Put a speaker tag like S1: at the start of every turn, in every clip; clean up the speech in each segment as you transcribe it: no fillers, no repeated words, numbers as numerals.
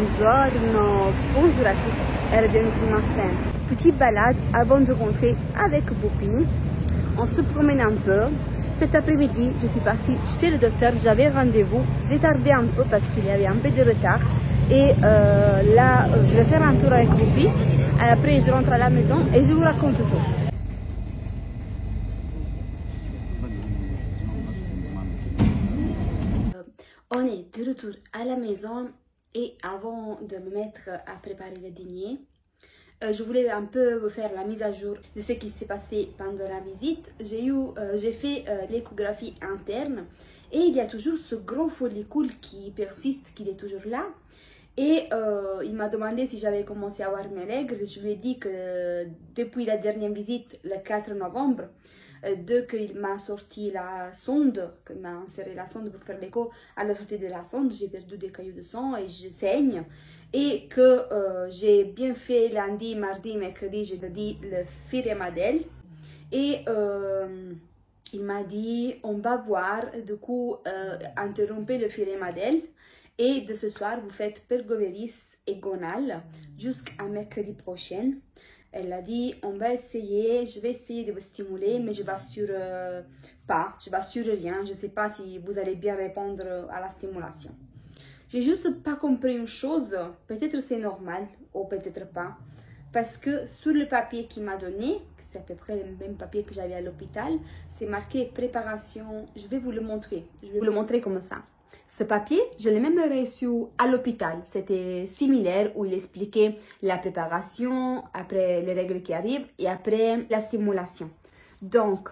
S1: Buongiorno, bonjour à tous et bienvenue sur ma chaîne. Petite balade avant de rentrer avec Boupi. On se promène un peu. Cet après-midi, je suis partie chez le docteur. J'avais rendez-vous. J'ai tardé un peu parce qu'il y avait un peu de retard. Et là, je vais faire un tour avec Boupi. Après, je rentre à la maison et je vous raconte tout. On est de retour à la maison et avant de me mettre à préparer le dîner, je voulais un peu vous faire la mise à jour de ce qui s'est passé pendant la visite. J'ai fait l'échographie interne et il y a toujours ce gros follicule qui persiste, qui est toujours là. Et il m'a demandé si j'avais commencé à avoir mes règles. Je lui ai dit que depuis la dernière visite, le 4 novembre, dès qu'il m'a sorti la sonde, qu'il m'a inséré la sonde pour faire l'écho, à la sortie de la sonde, j'ai perdu des cailloux de sang et je saigne. Et que j'ai bien fait lundi, mardi, mercredi, j'ai dit le Firamadel. Et il m'a dit, on va voir, du coup, interrompez le Firamadel. Et de ce soir, vous faites Pergoveris et Gonal jusqu'à mercredi prochain. Elle a dit, on va essayer, je vais essayer de vous stimuler, mais je ne m'assure pas, je ne m'assure rien. Je ne sais pas si vous allez bien répondre à la stimulation. J'ai juste pas compris une chose, peut-être c'est normal ou peut-être pas, parce que sur le papier qu'il m'a donné, c'est à peu près le même papier que j'avais à l'hôpital, c'est marqué préparation, je vais vous le montrer, je vais vous le montrer comme ça. Ce papier, je l'ai même reçu à l'hôpital. C'était similaire où il expliquait la préparation, après les règles qui arrivent et après la stimulation. Donc,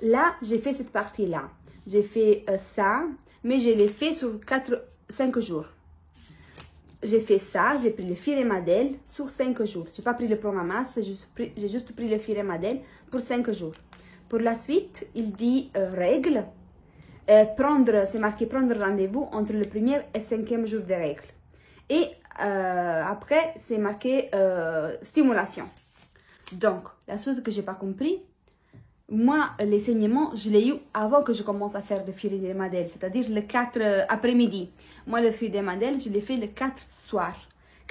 S1: là, j'ai fait cette partie-là. J'ai fait ça, mais je l'ai fait sur 5 jours. J'ai fait ça, j'ai pris le Firamadel sur 5 jours. Je n'ai pas pris le Promamas, j'ai juste pris le Firamadel pour 5 jours. Pour la suite, il dit règles. C'est marqué prendre rendez-vous entre le premier et 5e jour des règles. Et après, c'est marqué stimulation. Donc, la chose que j'ai pas compris, moi, les saignements, je l'ai eu avant que je commence à faire le Firamadel, c'est-à-dire le 4 après-midi. Moi, le Firamadel, je l'ai fait le 4 soir.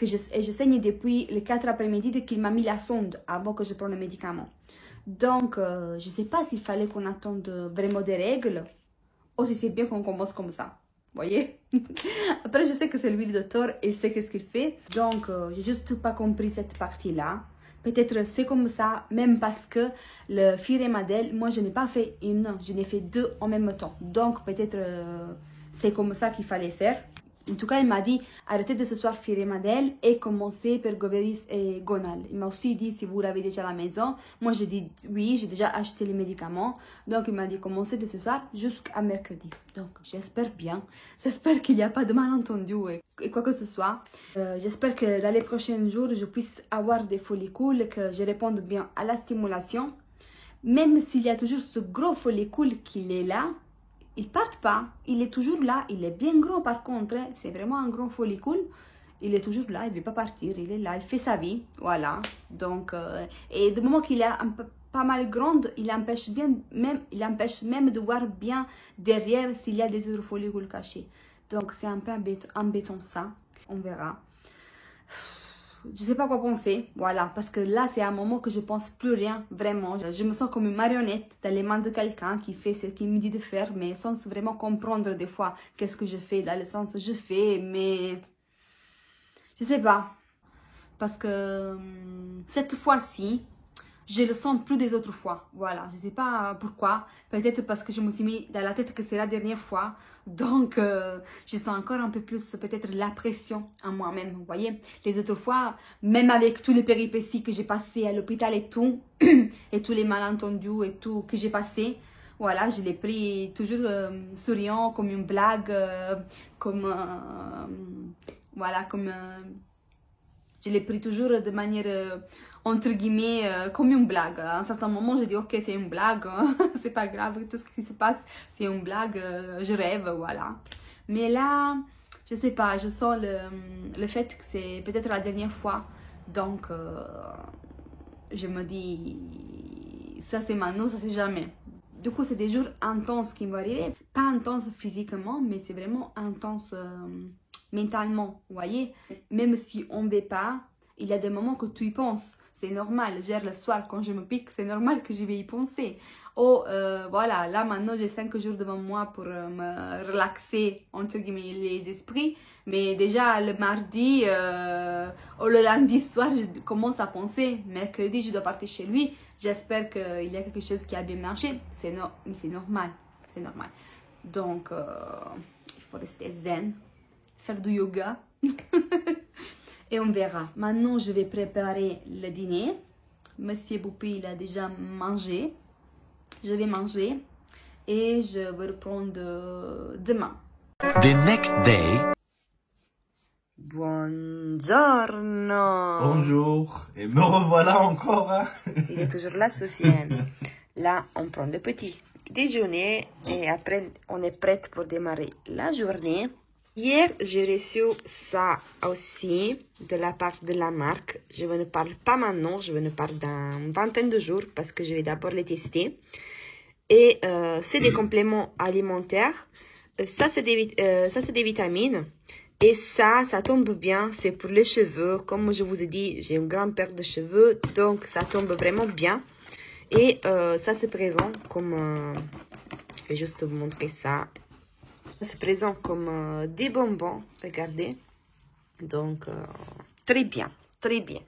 S1: Et je saigne depuis le 4 après-midi dès qu'il m'a mis la sonde, avant que je prenne le médicament. Donc, je sais pas s'il fallait qu'on attende vraiment des règles, ou si c'est bien qu'on commence comme ça, voyez. Après, je sais que c'est lui le docteur, il sait qu'est-ce qu'il fait. Donc, j'ai juste pas compris cette partie-là. Peut-être c'est comme ça, même parce que le Firamadel, moi, je n'ai pas fait une, je n'ai fait 2 en même temps. Donc, peut-être c'est comme ça qu'il fallait faire. En tout cas, il m'a dit, arrêtez de ce soir Firamadel et commencez Pergoveris et Gonal. Il m'a aussi dit, si vous l'avez déjà à la maison. Moi, j'ai dit, oui, j'ai déjà acheté les médicaments. Donc, il m'a dit, commencez de ce soir jusqu'à mercredi. Donc, j'espère bien. J'espère qu'il n'y a pas de malentendu et quoi que ce soit. J'espère que dans les prochains jours, je puisse avoir des follicules, que je réponde bien à la stimulation. Même s'il y a toujours ce gros follicule qui est là, il ne part pas, il est toujours là, il est bien gros par contre, c'est vraiment un gros follicule, il est toujours là, il ne veut pas partir, il est là, il fait sa vie, voilà. Donc, et du moment qu'il est un peu, pas mal grand, il empêche même de voir bien derrière s'il y a des autres follicules cachés. Donc c'est un peu embêtant ça, on verra. Je ne sais pas quoi penser, voilà, parce que là, c'est un moment que je ne pense plus rien, vraiment. Je me sens comme une marionnette dans les mains de quelqu'un qui fait ce qu'il me dit de faire, mais sans vraiment comprendre des fois qu'est-ce que je fais, dans le sens je fais, mais je ne sais pas. Parce que cette fois-ci, je le sens plus des autres fois, voilà, je ne sais pas pourquoi, peut-être parce que je me suis mis dans la tête que c'est la dernière fois, donc je sens encore un peu plus peut-être la pression en moi-même, vous voyez, les autres fois, même avec tous les péripéties que j'ai passées à l'hôpital et tout, et tous les malentendus et tout que j'ai passé, voilà, je l'ai pris toujours souriant, comme une blague, voilà, comme... je l'ai pris toujours de manière, entre guillemets, comme une blague. À un certain moment, j'ai dit, ok, c'est une blague, c'est pas grave, tout ce qui se passe, c'est une blague, je rêve, voilà. Mais là, je sais pas, je sens le fait que c'est peut-être la dernière fois. Donc, je me dis, ça c'est maintenant, ça c'est jamais. Du coup, c'est des jours intenses qui vont arriver. Pas intenses physiquement, mais c'est vraiment intense mentalement, vous voyez. Même si on ne veut pas, il y a des moments que tu y penses. C'est normal, genre le soir quand je me pique, c'est normal que je vais y penser. Oh, voilà, là maintenant j'ai 5 jours devant moi pour me relaxer, entre guillemets, les esprits. Mais déjà le mardi ou le lundi soir, je commence à penser. Mercredi, je dois partir chez lui. J'espère qu'il y a quelque chose qui a bien marché. C'est normal, c'est normal. Donc, il faut rester zen, faire du yoga. Et on verra. Maintenant, je vais préparer le dîner. Monsieur Boupi, il a déjà mangé. Je vais manger et je vais reprendre demain.
S2: The next day.
S1: Buongiorno.
S3: Bonjour. Et me revoilà encore. Hein.
S1: Il est toujours là, Sofiane. Là, on prend le petit déjeuner et après, on est prête pour démarrer la journée. Hier, j'ai reçu ça aussi de la part de la marque. Je ne parle pas maintenant, je ne parle dans une vingtaine de jours parce que je vais d'abord les tester. Et c'est des compléments alimentaires. Ça, c'est des vitamines. Et ça tombe bien. C'est pour les cheveux. Comme je vous ai dit, j'ai une grande paire de cheveux. Donc, ça tombe vraiment bien. Et ça, c'est présent comme... je vais juste vous montrer ça. C'est présent comme des bonbons, regardez. Donc, très bien, très bien.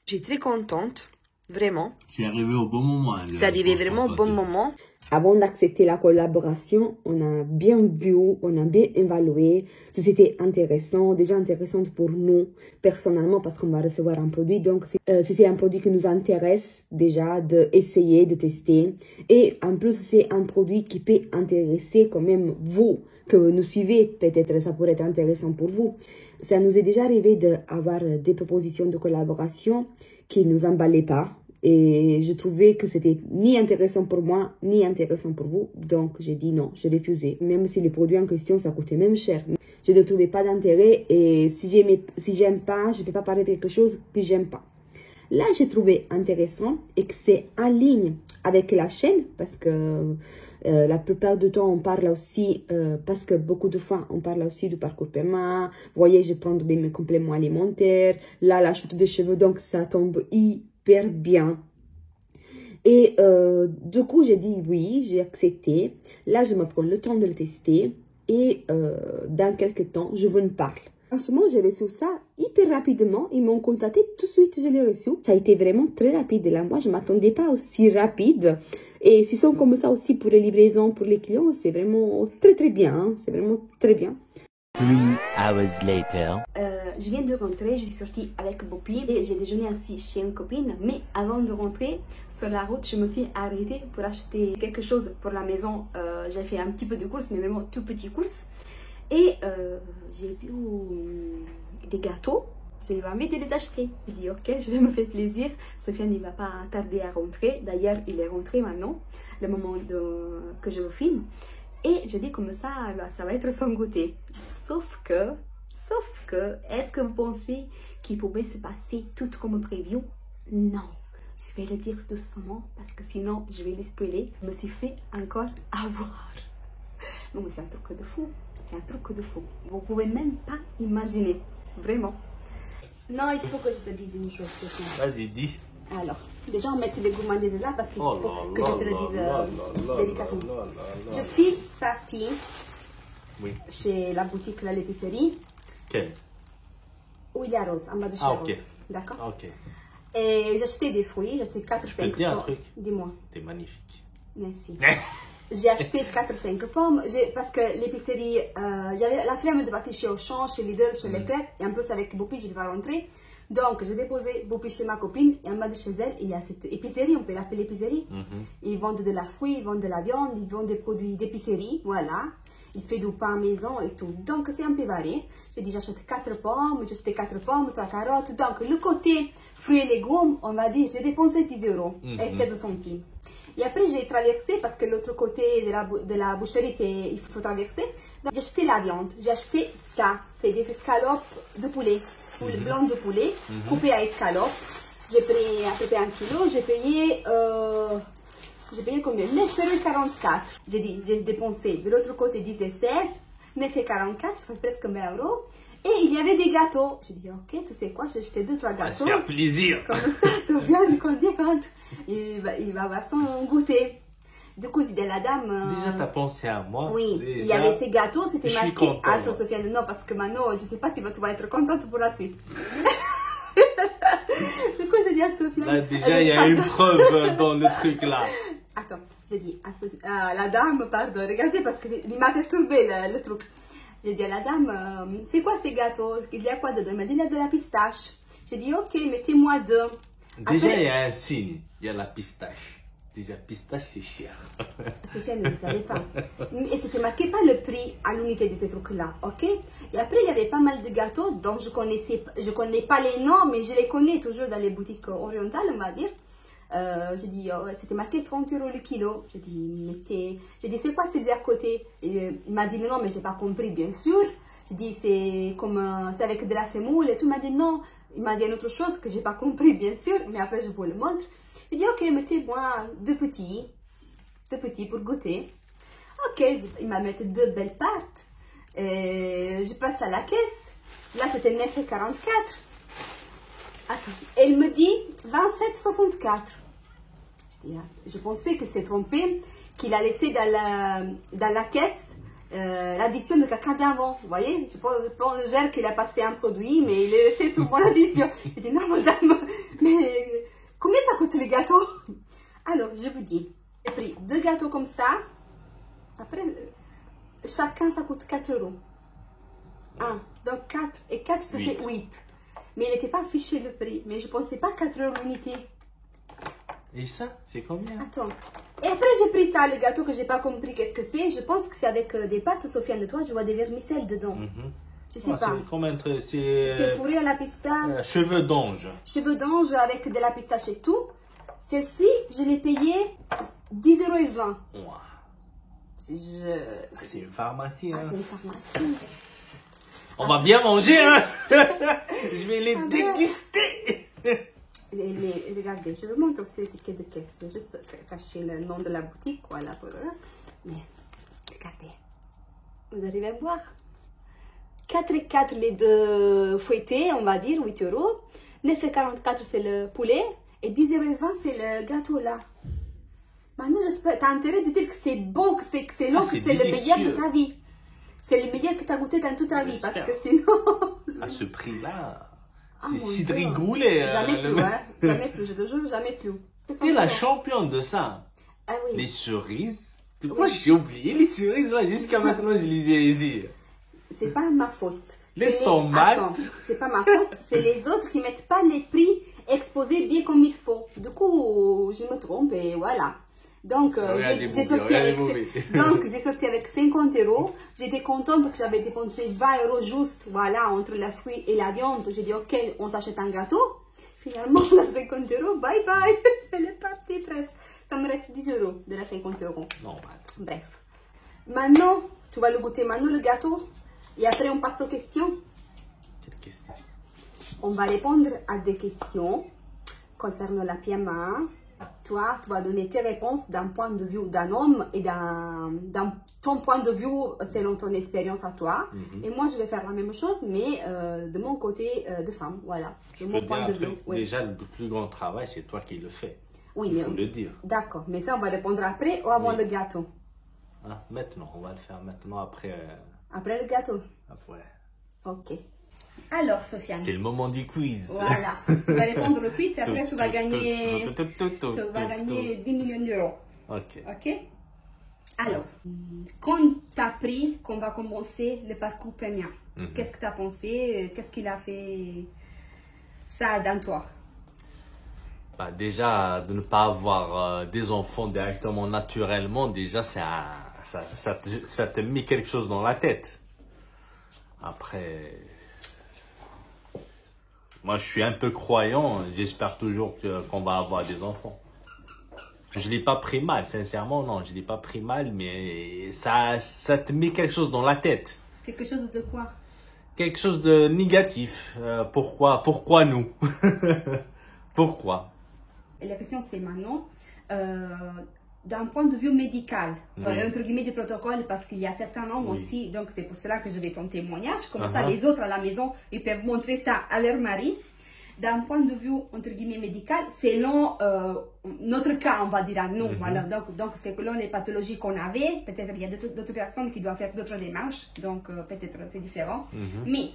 S1: Je suis très contente, vraiment.
S3: C'est arrivé au bon moment. Hein,
S1: c'est arrivé vraiment au bon moment. Avant d'accepter la collaboration, on a bien vu, on a bien évalué si c'était intéressant, déjà intéressant pour nous personnellement parce qu'on va recevoir un produit. Donc, si c'est un produit qui nous intéresse déjà d'essayer, de tester. Et en plus, c'est un produit qui peut intéresser quand même vous, que nous suivez. Peut-être ça pourrait être intéressant pour vous. Ça nous est déjà arrivé d'avoir des propositions de collaboration qui ne nous emballaient pas. Et je trouvais que c'était ni intéressant pour moi, ni intéressant pour vous. Donc, j'ai dit non, j'ai refusé. Même si les produits en question, ça coûtait même cher. Je ne trouvais pas d'intérêt. Et si j'aime pas, je ne peux pas parler de quelque chose que j'aime pas. Là, j'ai trouvé intéressant et que c'est en ligne avec la chaîne. Parce que la plupart du temps, on parle aussi, parce que beaucoup de fois, on parle aussi du parcours paiement. Vous voyez, je prends des compléments alimentaires. Là, la chute des cheveux, donc ça tombe hyper bien. Et du coup, j'ai dit oui, j'ai accepté. Là, je me prends le temps de le tester. Et dans quelques temps, je vous en parle. Franchement, j'ai reçu ça hyper rapidement. Ils m'ont contacté tout de suite, je l'ai reçu. Ça a été vraiment très rapide. Là, moi, je ne m'attendais pas aussi rapide. Et s'ils sont comme ça aussi pour les livraisons, pour les clients, c'est vraiment très très bien. Hein. C'est vraiment très bien.
S2: 3 hours later.
S1: Je viens de rentrer, je suis sortie avec Boupi et j'ai déjeuné aussi chez une copine. Mais avant de rentrer sur la route, je me suis arrêtée pour acheter quelque chose pour la maison. J'ai fait un petit peu de courses, mais vraiment tout petit courses. Et j'ai vu des gâteaux. J'ai eu envie de les acheter. J'ai dit ok, je vais me faire plaisir. Sofiane ne va pas tarder à rentrer. D'ailleurs, il est rentré maintenant, le moment que je le filme. Et je dis comme ça, ça va être son goûter. Sauf que, est-ce que vous pensez qu'il pouvait se passer tout comme prévu? Non. Je vais le dire doucement parce que sinon je vais le spoiler. Je me suis fait encore avoir. Non mais c'est un truc de fou. C'est un truc de fou. Vous pouvez même pas imaginer. Vraiment. Non, il faut que je te dise une chose.
S3: Vas-y, dis.
S1: Alors, déjà on met les gourmandises là parce qu'il faut que je te le dise délicatement. Je suis partie chez la boutique, l'épicerie.
S3: Quelle?
S1: Où il y a Rose, en bas de chez Rose.
S3: Ok.
S1: D'accord.
S3: Ok.
S1: Et j'ai acheté des fruits, j'ai acheté 4-5
S3: Je peux te dire un truc?
S1: Dis-moi.
S3: T'es magnifique.
S1: Merci. J'ai acheté 4-5 pommes parce que l'épicerie, j'avais la flemme de partir chez Auchan, chez Lidl, chez Leclerc. Et en plus avec Boupi, je ne vais pas rentrer. Donc, j'ai déposé Boupi chez ma copine et en bas de chez elle, il y a cette épicerie, on peut l'appeler épicerie. Ils vendent de la fruit, ils vendent de la viande, ils vendent des produits d'épicerie, voilà. Ils font du pain maison et tout. Donc, c'est un peu varié. J'ai dit, j'achète 4 pommes, j'ai acheté 4 pommes, 3 carottes. Donc, le côté fruits et légumes, on va dire, j'ai dépensé 10 € et 16 centimes. Et après, j'ai traversé parce que l'autre côté de la boucherie, il faut traverser. Donc, j'ai acheté la viande. J'ai acheté ça. C'est des escalopes de poulet. Le blanc de poulet coupé à escalopes. J'ai pris à peu près 1 kilo. J'ai payé combien? 9,44 €. J'ai dépensé de l'autre côté 10 et 16. ne fait 44, ça fait presque 20 euros. Et il y avait des gâteaux. J'ai dit, ok, tu sais quoi, j'ai acheté 2-3
S3: À
S1: gâteaux.
S3: se faire plaisir.
S1: Comme ça, Sofiane, quand il rentre, il va avoir son goûter. Du coup, j'ai dit à la dame...
S3: Déjà, t'as pensé à moi.
S1: Oui,
S3: déjà,
S1: il y avait ces gâteaux, c'était
S3: je suis
S1: marqué.
S3: content,
S1: Attends,
S3: moi.
S1: Sofiane, non, parce que maintenant, je ne sais pas si tu vas être contente pour la suite. Du coup, j'ai dit à Sofiane...
S3: Là, déjà, il y a une preuve dans le truc là.
S1: Attends, j'ai dit à la dame, pardon, regardez, parce que il m'a perturbé le truc. J'ai dit à la dame, c'est quoi ces gâteaux? Il y a quoi dedans? Il m'a dit, il y a de la pistache. J'ai dit, ok, mettez-moi deux.
S3: Déjà,
S1: Après-
S3: il y a un signe. Il y a la pistache. Déjà, pistache, c'est cher.
S1: Sofiane, je ne savais pas. Et c'était marqué pas le prix à l'unité de ces trucs-là, ok? Et après, il y avait pas mal de gâteaux dont je connais pas les noms, mais je les connais toujours dans les boutiques orientales, on va dire. J'ai dit, c'était marqué 30 euros le kilo. J'ai dit, c'est quoi celui à côté? Et, il m'a dit, non, mais j'ai pas compris, bien sûr. J'ai dit, c'est comme, c'est avec de la semoule et tout. Il m'a dit, non. Il m'a dit une autre chose que j'ai pas compris, bien sûr, mais après, je vous le montre. J'ai dit, ok, mettez-moi deux petits pour goûter. Ok, il m'a mis deux belles pâtes. Je passe à la caisse. Là, c'était 9,44. Attends, elle me dit 27,64. Je pensais que c'est trompé, qu'il a laissé dans la caisse l'addition de caca d'avant. Vous voyez, je pense qu'il a passé un produit, mais il a laissé sur mon addition. Je dis non, madame, mais combien ça coûte les gâteaux? Alors, je vous dis, j'ai pris deux gâteaux comme ça. Après, chacun, ça coûte 4 euros. Donc 4 et 4, ça fait 8. Mais il n'était pas affiché le prix. Mais je ne pensais pas 4 euros l'unité.
S3: Et ça, c'est combien?
S1: Attends. Et après, j'ai pris ça, le gâteau que j'ai pas compris qu'est-ce que c'est. Je pense que c'est avec des pâtes, Sofiane, de toi, je vois des vermicelles dedans. Je sais pas.
S3: C'est combien?
S1: C'est fourré à la pistache.
S3: Cheveux d'ange.
S1: Cheveux d'ange avec de la pistache et tout. Celle-ci, je l'ai payé 10,20 euros.
S3: Ouah.
S1: C'est
S3: C'est une pharmacie, hein.
S1: une pharmacie.
S3: On va bien manger, hein. Je vais les déguster.
S1: Mais regardez, je vous montre aussi l'étiquette de caisse. Je vais juste cacher le nom de la boutique, voilà. Mais regardez, vous arrivez à voir. 4,4 les deux fouettés, on va dire, 8 euros. 9,44 c'est le poulet. Et 10,20 c'est le gâteau là. Maintenant, j'espère, t'as intérêt de dire que c'est bon, que c'est excellent, que c'est le meilleur de ta vie. C'est le meilleur que tu as goûté dans toute ta vie, parce que sinon...
S3: À ce prix-là,
S1: Ah,
S3: c'est
S1: mon
S3: cidri
S1: Dieu.
S3: goulé.
S1: Jamais plus, hein. Jamais plus, je te jure, jamais plus.
S3: T'es la championne de ça.
S1: Ah oui.
S3: Les cerises. Moi, j'ai oublié les cerises, là. Jusqu'à maintenant, je les ai ici.
S1: C'est pas ma faute.
S3: Les
S1: C'est
S3: tomates.
S1: Attends, c'est pas ma faute, c'est les autres qui mettent pas les prix exposés bien comme il faut. Du coup, je me trompe et voilà. Donc, j'ai sorti avec 50 euros. J'étais contente que j'avais dépensé 20 euros juste, voilà, entre les fruits et la viande. J'ai dit, ok, on s'achète un gâteau. Finalement, la 50 euros, bye bye. Elle est partie presque. Ça me reste 10 euros de la 50 euros.
S3: Non,
S1: Bref. Maintenant, tu vas le goûter maintenant, le gâteau. Et après, on passe aux questions.
S3: quelle question?
S1: On va répondre à des questions concernant la PMA. Toi, tu vas donner tes réponses d'un point de vue d'un homme et d'un ton point de vue selon ton expérience à toi. Et moi, je vais faire la même chose, mais de mon côté de femme. Voilà, de mon point de vue. Oui.
S3: Déjà, le plus grand travail, c'est toi qui le fais.
S1: Oui,
S3: Il
S1: mais
S3: faut le dire.
S1: d'accord, mais ça, on va répondre après ou avant le gâteau?
S3: Ah, maintenant, on va le faire maintenant, après.
S1: Après le gâteau?
S3: Après.
S1: Ok. Alors, Sofiane.
S3: C'est le moment du quiz.
S1: Voilà. Tu vas répondre au quiz et après, tu vas gagner 10 millions d'euros.
S3: Ok.
S1: Ok? Alors, quand tu as appris qu'on va commencer le parcours premium, qu'est-ce que tu as pensé? Qu'est-ce qu'il a fait ça dans toi?
S3: Bah, déjà, de ne pas avoir des enfants directement, naturellement, déjà, ça te met quelque chose dans la tête. Après, moi, je suis un peu croyant. J'espère toujours qu'on va avoir des enfants. Je l'ai pas pris mal, sincèrement, non, je l'ai pas pris mal, mais ça te met quelque chose dans la tête.
S1: Quelque chose de quoi?
S3: Quelque chose de négatif. Pourquoi nous? Pourquoi?
S1: Et la question c'est maintenant, d'un point de vue médical,
S3: Oui.
S1: entre guillemets, du protocole, parce qu'il y a certains hommes
S3: Oui.
S1: aussi, donc c'est pour cela que je vais ton témoignage, comme
S3: Ah
S1: ça
S3: ah.
S1: les autres à la maison, ils peuvent montrer ça à leur mari. D'un point de vue, entre guillemets, médical, selon notre cas, on va dire à nous, voilà, donc c'est selon les pathologies qu'on avait, peut-être il y a d'autres personnes qui doivent faire d'autres démarches, donc peut-être c'est différent, mais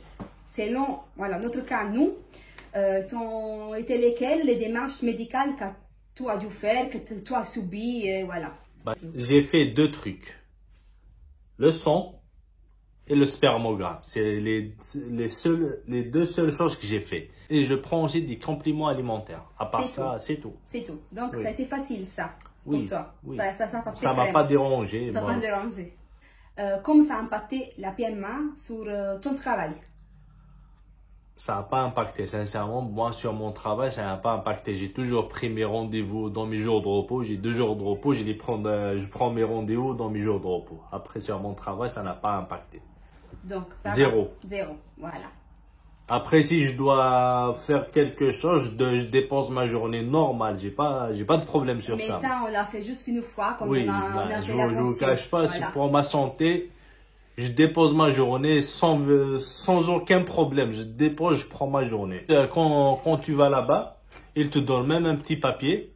S1: selon, voilà, notre cas, nous, sont été lesquelles les démarches médicales que tu as dû faire, que tu as subi, et voilà.
S3: Bah, j'ai fait 2 trucs. Le sang et le spermogramme. C'est les 2 seules choses que j'ai fait. Et je prends aussi des compléments alimentaires. À part
S1: C'est
S3: ça,
S1: tout.
S3: c'est tout.
S1: C'est tout. Donc
S3: Oui.
S1: ça a été facile ça,
S3: Oui,
S1: pour toi.
S3: oui.
S1: Ça
S3: m'a pas dérangé.
S1: Ça
S3: Moi,
S1: pas dérangé. Comment ça a impacté la PMA sur ton travail?
S3: ça n'a pas impacté. Sincèrement, moi, sur mon travail, ça n'a pas impacté. J'ai toujours pris mes rendez-vous dans mes jours de repos. J'ai 2 jours de repos. Je prends mes rendez-vous dans mes jours de repos. Après, sur mon travail, ça n'a pas impacté.
S1: Donc ça
S3: Zéro.
S1: va. Zéro, voilà.
S3: Après, si je dois faire quelque chose, je dépense ma journée normale. J'ai pas de problème sur
S1: Mais
S3: ça.
S1: ça, on l'a fait juste une fois, quand
S3: Oui,
S1: on a
S3: bah,
S1: fait
S3: je
S1: la
S3: ne vous
S1: pension.
S3: cache pas,
S1: Voilà.
S3: c'est pour ma santé, je dépose ma journée sans aucun problème. Je prends ma journée. Quand tu vas là-bas, ils te donnent même un petit papier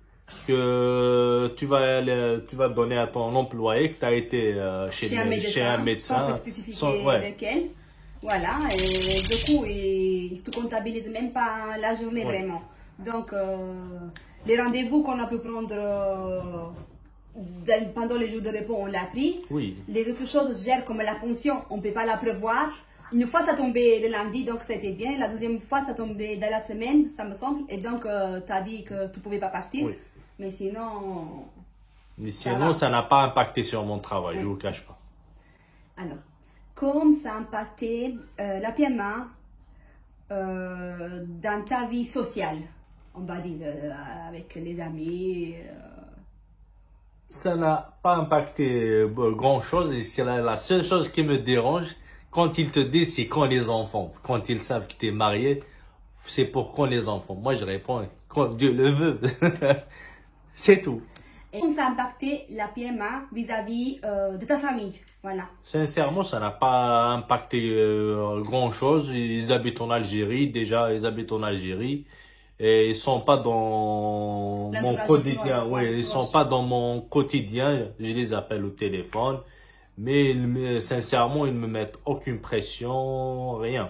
S3: que tu vas donner à ton employé que tu as été chez un médecin.
S1: Sans se spécifier
S3: Ouais.
S1: lequel. Voilà, et du coup, ils ne te comptabilisent même pas la journée
S3: Ouais.
S1: vraiment. Donc, les rendez-vous qu'on a pu prendre pendant les jours de repos, on l'a pris.
S3: Oui.
S1: Les autres choses, je gère comme la pension, on ne peut pas la prévoir. Une fois, ça tombait le lundi, donc ça a été bien. La deuxième fois, ça tombait dans la semaine, ça me semble. Et donc, tu as dit que tu ne pouvais pas partir.
S3: Oui.
S1: Mais sinon...
S3: Mais
S1: Ça
S3: sinon,
S1: va.
S3: ça n'a pas impacté sur mon travail, je ne vous cache pas.
S1: Alors, comment ça a impacté la PMA dans ta vie sociale, on va dire, avec les amis
S3: Ça n'a pas impacté grand-chose. Et c'est la seule chose qui me dérange, quand ils te disent c'est quand les enfants. Quand ils savent que tu es marié, c'est pour quand les enfants. Moi, je réponds quand Dieu le veut. C'est tout.
S1: Et comment ça a impacté la PMA vis-à-vis de ta famille, voilà.
S3: Sincèrement, ça n'a pas impacté grand-chose. Ils habitent en Algérie. Déjà, ils habitent en Algérie. Et ils sont pas dans mon
S1: L'entourage
S3: quotidien.
S1: proche,
S3: Oui,
S1: ouais,
S3: ils sont
S1: proche.
S3: pas dans mon quotidien. Je les appelle au téléphone. Mais sincèrement, ils me mettent aucune pression, rien.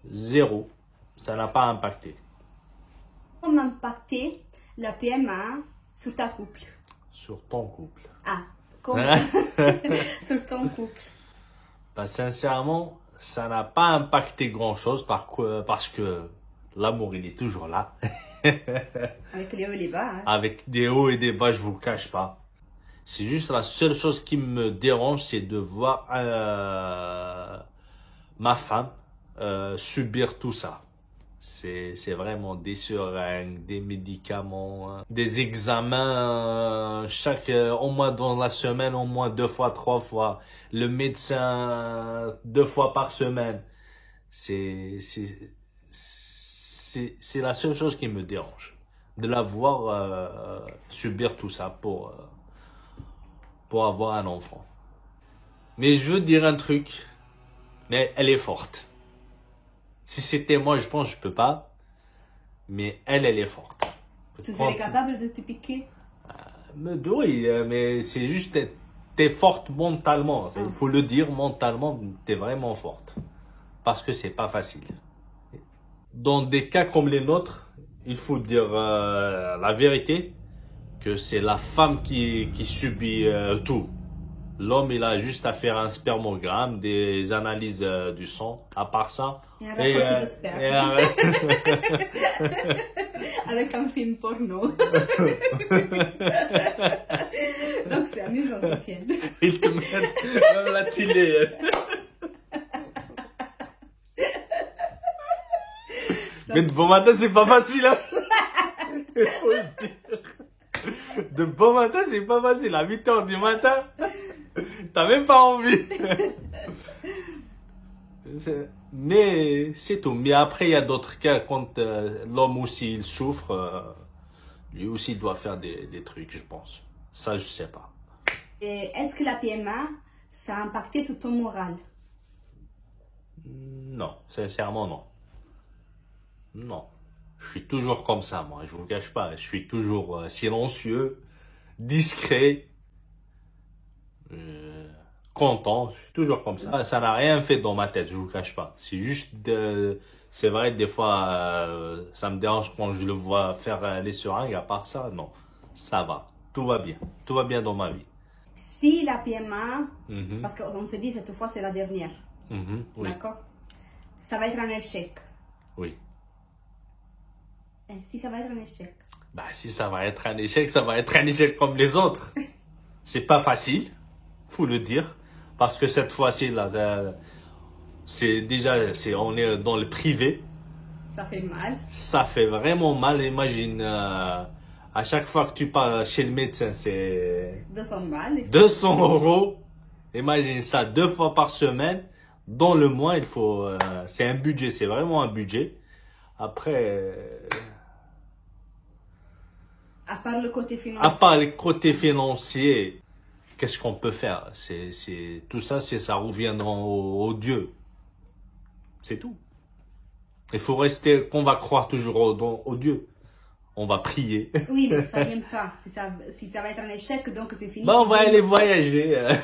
S3: Zéro. Ça n'a pas impacté.
S1: Comment impacté la PMA sur ta couple?
S3: Sur ton couple.
S1: Ah, comment sur ton couple?
S3: Bah, sincèrement, ça n'a pas impacté grand-chose parce que l'amour, il est toujours là.
S1: Avec les hauts et les bas. Hein.
S3: Avec des hauts et des bas, je vous cache pas. C'est juste la seule chose qui me dérange, c'est de voir ma femme subir tout ça. C'est vraiment des seringues, des médicaments, des examens au moins dans la semaine, au moins 2 fois, 3 fois. Le médecin 2 fois par semaine. C'est la seule chose qui me dérange. De la voir subir tout ça pour avoir un enfant. Mais je veux dire un truc, mais elle est forte. Si c'était moi, je pense que je peux pas, mais elle est forte.
S1: Tu serais capable de te piquer?
S3: Oui, mais c'est juste, t'es forte mentalement. Il faut le dire, mentalement, t'es vraiment forte. Parce que c'est pas facile. Dans des cas comme les nôtres, il faut dire la vérité, que c'est la femme qui subit tout. L'homme, il a juste à faire un spermogramme, des analyses du sang. À part ça...
S1: Et un rapport de sperme. Avec un film porno. Donc c'est amusant, Sofiane.
S3: Ils te mettent même la télé. Mais de bon matin, c'est pas facile. Hein. Il faut le dire. De bon matin, c'est pas facile. À 8 h du matin, t'as même pas envie. Mais c'est tout. Mais après, il y a d'autres cas quand l'homme aussi il souffre. Lui aussi, il doit faire des trucs, je pense. Ça, je sais pas.
S1: Et est-ce que la PMA, ça a impacté sur ton moral?
S3: Non, sincèrement, non. Non. Je suis toujours comme ça, moi. Je vous cache pas. Je suis toujours silencieux, discret, content. Je suis toujours comme ça. Ça n'a rien fait dans ma tête, je vous cache pas. C'est juste, c'est vrai, des fois, ça me dérange quand je le vois faire les seringues. À part ça, non. Ça va. Tout va bien. Tout va bien dans ma vie.
S1: Si la PMA,
S3: Mhm.
S1: parce qu'on se dit cette fois c'est la dernière,
S3: Mhm. Oui.
S1: d'accord? Ça va être un échec.
S3: Oui.
S1: Si ça va être un échec.
S3: Bah, si ça va être un échec, ça va être un échec comme les autres. C'est pas facile, faut le dire, parce que cette fois-ci là, c'est déjà, on est dans le privé.
S1: Ça fait mal.
S3: Ça fait vraiment mal. Imagine, à chaque fois que tu pars chez le médecin, c'est
S1: 200 balles.
S3: 200 €. Imagine ça 2 fois par semaine. Dans le mois, il faut, c'est un budget, c'est vraiment un budget. Après,
S1: À part le côté
S3: à
S1: financier.
S3: part le côté financier, qu'est-ce qu'on peut faire? Tout ça, ça revient au Dieu. C'est tout. Il faut rester, qu'on va croire toujours au Dieu. On va prier.
S1: Oui, mais ça vient pas. Si ça va être un échec, donc c'est fini.
S3: Bah, on va aller voyager.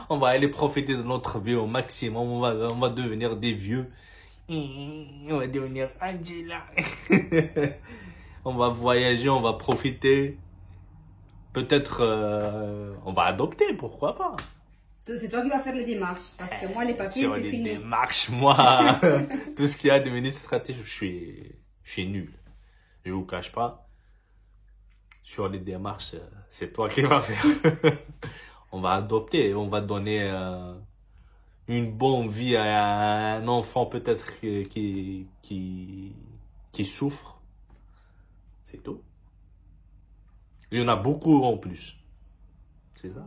S3: On va aller profiter de notre vie au maximum. On va devenir des vieux. On va devenir Angela. On va voyager, on va profiter. Peut-être on va adopter, pourquoi pas.
S1: C'est toi qui vas faire les démarches. Parce que moi, les papiers,
S3: Sur
S1: c'est
S3: les
S1: fini.
S3: démarches, moi, tout ce qui est administratif, je suis nul. Je vous cache pas. Sur les démarches, c'est toi qui vas faire. On va adopter, on va donner une bonne vie à un enfant peut-être qui souffre. C'est tout. Il y en a beaucoup en plus. C'est ça.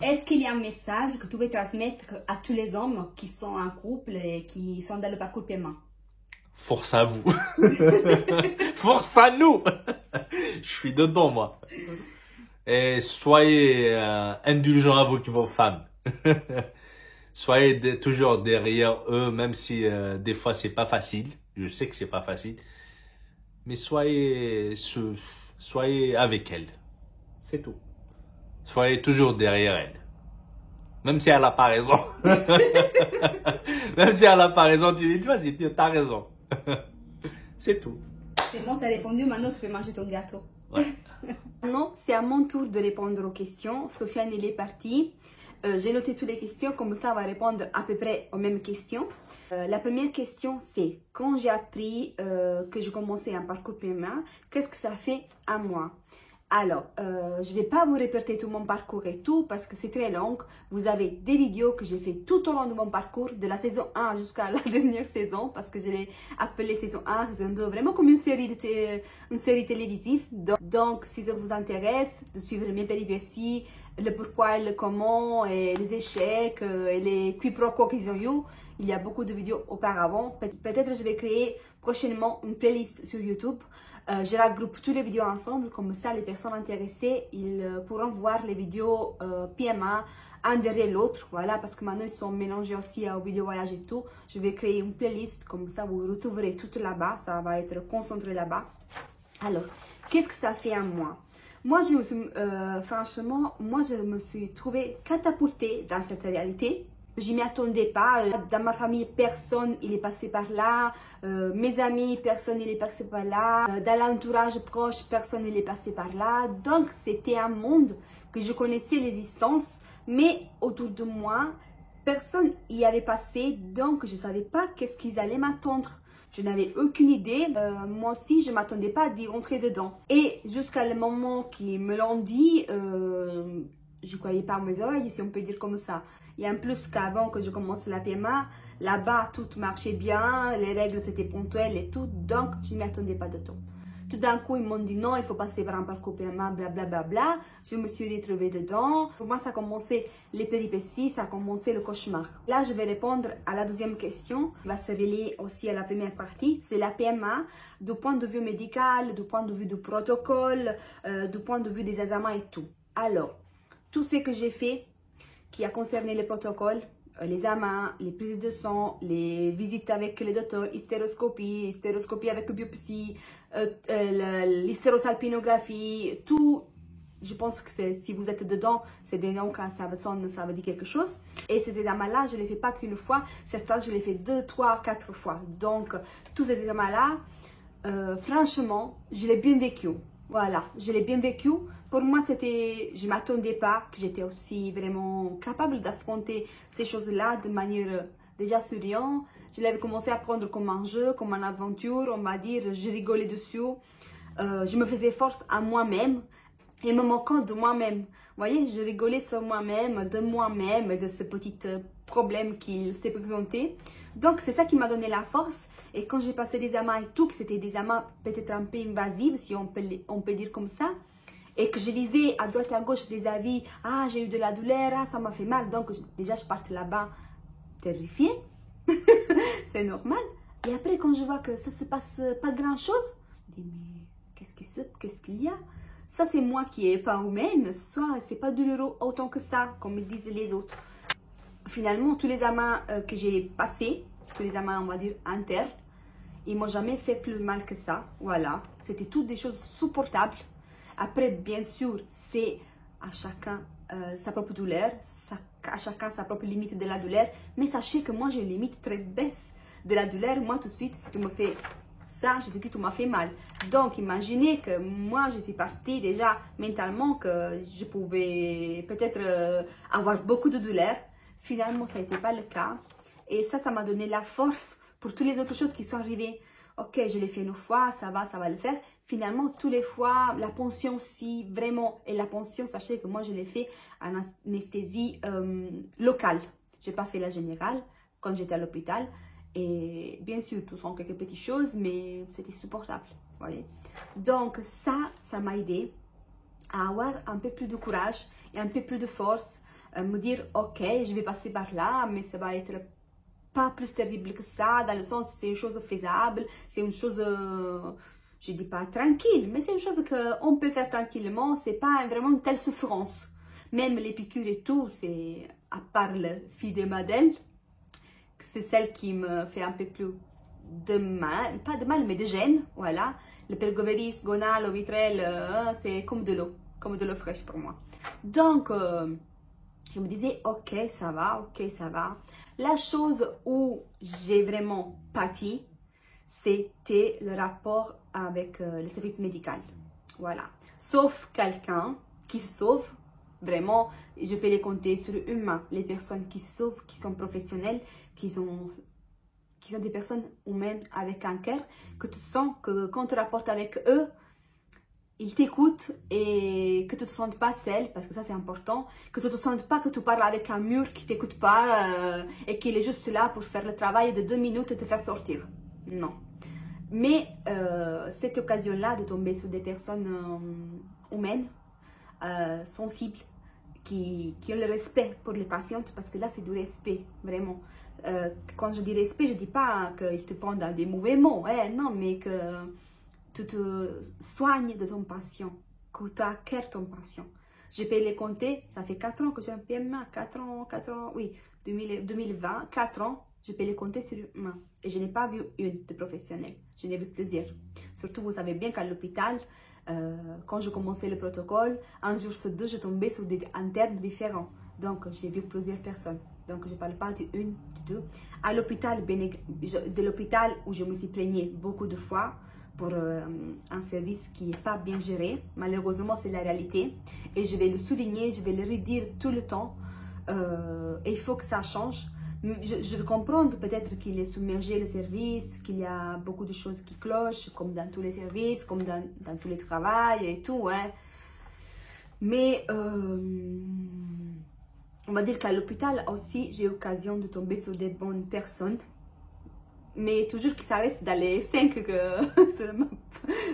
S1: Est-ce qu'il y a un message que tu veux transmettre à tous les hommes qui sont en couple et qui sont dans le parcours paiement?
S3: Force à vous. Force à nous. Je suis dedans, moi. Et soyez indulgents avec vos femmes. Soyez toujours derrière eux, même si des fois c'est pas facile. Je sais que c'est pas facile. Mais soyez avec elles. C'est tout. Soyez toujours derrière elle. Même si elle n'a pas raison. Même si elle n'a pas raison, tu dis, vas-y, tu as raison. C'est tout.
S1: C'est bon, tu as répondu, maintenant tu peux manger ton gâteau.
S3: Ouais.
S1: Maintenant, c'est à mon tour de répondre aux questions. Sofiane, il est parti. J'ai noté toutes les questions, comme ça on va répondre à peu près aux mêmes questions. La première question c'est, quand j'ai appris que je commençais un parcours PMA, qu'est-ce que ça fait à moi? Alors, je ne vais pas vous répéter tout mon parcours et tout parce que c'est très long. Vous avez des vidéos que j'ai fait tout au long de mon parcours, de la saison 1 jusqu'à la dernière saison, parce que je l'ai appelée saison 1, saison 2, vraiment comme une série télévisive. Donc, si ça vous intéresse de suivre mes péripéties, le pourquoi et le comment, et les échecs, et les quiproquos qu'ils ont eu, il y a beaucoup de vidéos auparavant. Peut-être je vais créer prochainement une playlist sur YouTube. Je regroupe toutes les vidéos ensemble, comme ça les personnes intéressées ils pourront voir les vidéos PMA un derrière l'autre, voilà, parce que maintenant ils sont mélangés aussi aux vidéos voyage et tout. Je vais créer une playlist, comme ça vous retrouverez tout là-bas, ça va être concentré là-bas. Alors, qu'est-ce que ça fait à moi? Moi, franchement, je me suis trouvée catapultée dans cette réalité. Je m'y attendais pas. Dans ma famille, personne il est passé par là. Mes amis, personne il est passé par là. Dans l'entourage proche, personne il est passé par là. Donc, c'était un monde que je connaissais l'existence, mais autour de moi, personne y avait passé. Donc, je savais pas qu'est-ce qu'ils allaient m'attendre. Je n'avais aucune idée. Moi aussi, je ne m'attendais pas d'y entrer dedans. Et jusqu'à le moment qu'ils me l'ont dit, je ne croyais pas à mes oreilles, si on peut dire comme ça. Et en plus qu'avant que je commence la PMA, là-bas, tout marchait bien, les règles c'était ponctuelles et tout, donc je ne m'y attendais pas de tout. Tout d'un coup, ils m'ont dit non, il faut passer par un parcours PMA, blablabla. Je me suis retrouvée dedans. Pour moi, ça a commencé les péripéties, ça a commencé le cauchemar. Là, je vais répondre à la deuxième question, qui va se relier aussi à la première partie. C'est la PMA, du point de vue médical, du point de vue du protocole, du point de vue des examens et tout. Alors, tout ce que j'ai fait, qui a concerné le protocole, les examens, les prises de sang, les visites avec les docteurs, hystéroscopie avec biopsie, l'hystérosalpinographie, tout, je pense que si vous êtes dedans, c'est des noms quand ça veut dire quelque chose. Et ces examens-là, je ne les fais pas qu'une fois, certains je les fais 2, 3, 4 fois. Donc, tous ces examens-là, franchement, je l'ai bien vécu. Voilà, je l'ai bien vécu. Pour moi, je ne m'attendais pas que j'étais aussi vraiment capable d'affronter ces choses-là de manière déjà souriante. Je l'avais commencé à prendre comme un jeu, comme une aventure, on va dire. Je rigolais dessus. Je me faisais force à moi-même et me moquant de moi-même. Vous voyez, je rigolais sur moi-même, de ce petit problème qui s'est présenté. Donc, c'est ça qui m'a donné la force. Et quand j'ai passé des examens et tout, que c'était des examens peut-être un peu invasifs, si on peut dire comme ça, et que je lisais à droite et à gauche des avis, ah j'ai eu de la douleur, ah ça m'a fait mal, donc déjà je partais là-bas terrifiée, c'est normal. Et après quand je vois que ça se passe pas grand-chose, je dis mais qu'est-ce qu'il y a? Ça c'est moi qui est pas humaine, soit c'est pas douloureux autant que ça, comme ils disent les autres. Finalement, tous les examens que j'ai passés, tous les examens on va dire internes, ils m'ont jamais fait plus mal que ça, voilà. C'était toutes des choses supportables. Après, bien sûr, c'est à chacun sa propre douleur, à chacun sa propre limite de la douleur. Mais sachez que moi, j'ai une limite très baisse de la douleur. Moi, tout de suite, si tu me fais ça, je te dis que tu m'as fait mal. Donc, imaginez que moi, je suis partie déjà mentalement que je pouvais peut-être avoir beaucoup de douleur. Finalement, ça n'était pas le cas. Et ça m'a donné la force pour toutes les autres choses qui sont arrivées. Ok, je l'ai fait une fois, ça va le faire. Finalement, toutes les fois, la ponction, si vraiment, et la ponction, sachez que moi, je l'ai fait en anesthésie locale. Je n'ai pas fait la générale quand j'étais à l'hôpital. Et bien sûr, tout sont quelques petites choses, mais c'était supportable. Voyez. Donc, ça m'a aidé à avoir un peu plus de courage et un peu plus de force. Me dire, ok, je vais passer par là, mais ça va être pas plus terrible que ça, dans le sens c'est une chose faisable, c'est une chose, je dis pas tranquille, mais c'est une chose qu'on peut faire tranquillement, c'est pas vraiment une telle souffrance. Même les piqûres et tout, c'est, à part le Fidémadel, c'est celle qui me fait un peu plus de mal, pas de mal, mais de gêne, voilà. Le Pergoveris, Gonal, Ovitrel, c'est comme de l'eau fraîche pour moi. Donc, je me disais, ok, ça va. La chose où j'ai vraiment pâti, c'était le rapport avec le service médical. Voilà. Sauf quelqu'un qui se sauve, vraiment, je peux les compter sur une main. Les personnes qui se sauvent, qui sont professionnelles, qui sont des personnes humaines avec un cœur, que tu sens que quand tu rapportes avec eux, ils t'écoutent et que tu ne te sentes pas seule, parce que ça c'est important, que tu ne te sentes pas que tu parles avec un mur qui ne t'écoute pas et qu'il est juste là pour faire le travail de 2 minutes et te faire sortir. Non. Mais cette occasion-là de tomber sur des personnes humaines, sensibles, qui ont le respect pour les patientes, parce que là c'est du respect, vraiment. Quand je dis respect, je ne dis pas qu'ils te prennent dans des mauvais mots, non, mais que tu te soignes de ton patient, que tu acquiers ton patient. Je peux les compter, ça fait 4 ans que j'ai un PMA, 4 ans, oui, 2020, 4 ans, je peux les compter sur une main. Et je n'ai pas vu une de professionnelle, j'en ai vu plusieurs. Surtout, vous savez bien qu'à l'hôpital, quand je commençais le protocole, un jour sur deux, je tombais sur des internes différents. Donc, j'ai vu plusieurs personnes. Donc, je ne parle pas d'une, de deux. À l'hôpital, de l'hôpital où je me suis plaignée beaucoup de fois, pour un service qui n'est pas bien géré. Malheureusement, c'est la réalité. Et je vais le souligner, je vais le redire tout le temps. Et il faut que ça change. Je veux comprendre peut-être qu'il est submergé le service, qu'il y a beaucoup de choses qui clochent, comme dans tous les services, comme dans tous les travails et tout. Hein. Mais on va dire qu'à l'hôpital aussi, j'ai eu l'occasion de tomber sur des bonnes personnes. mais toujours que ça reste dans les 5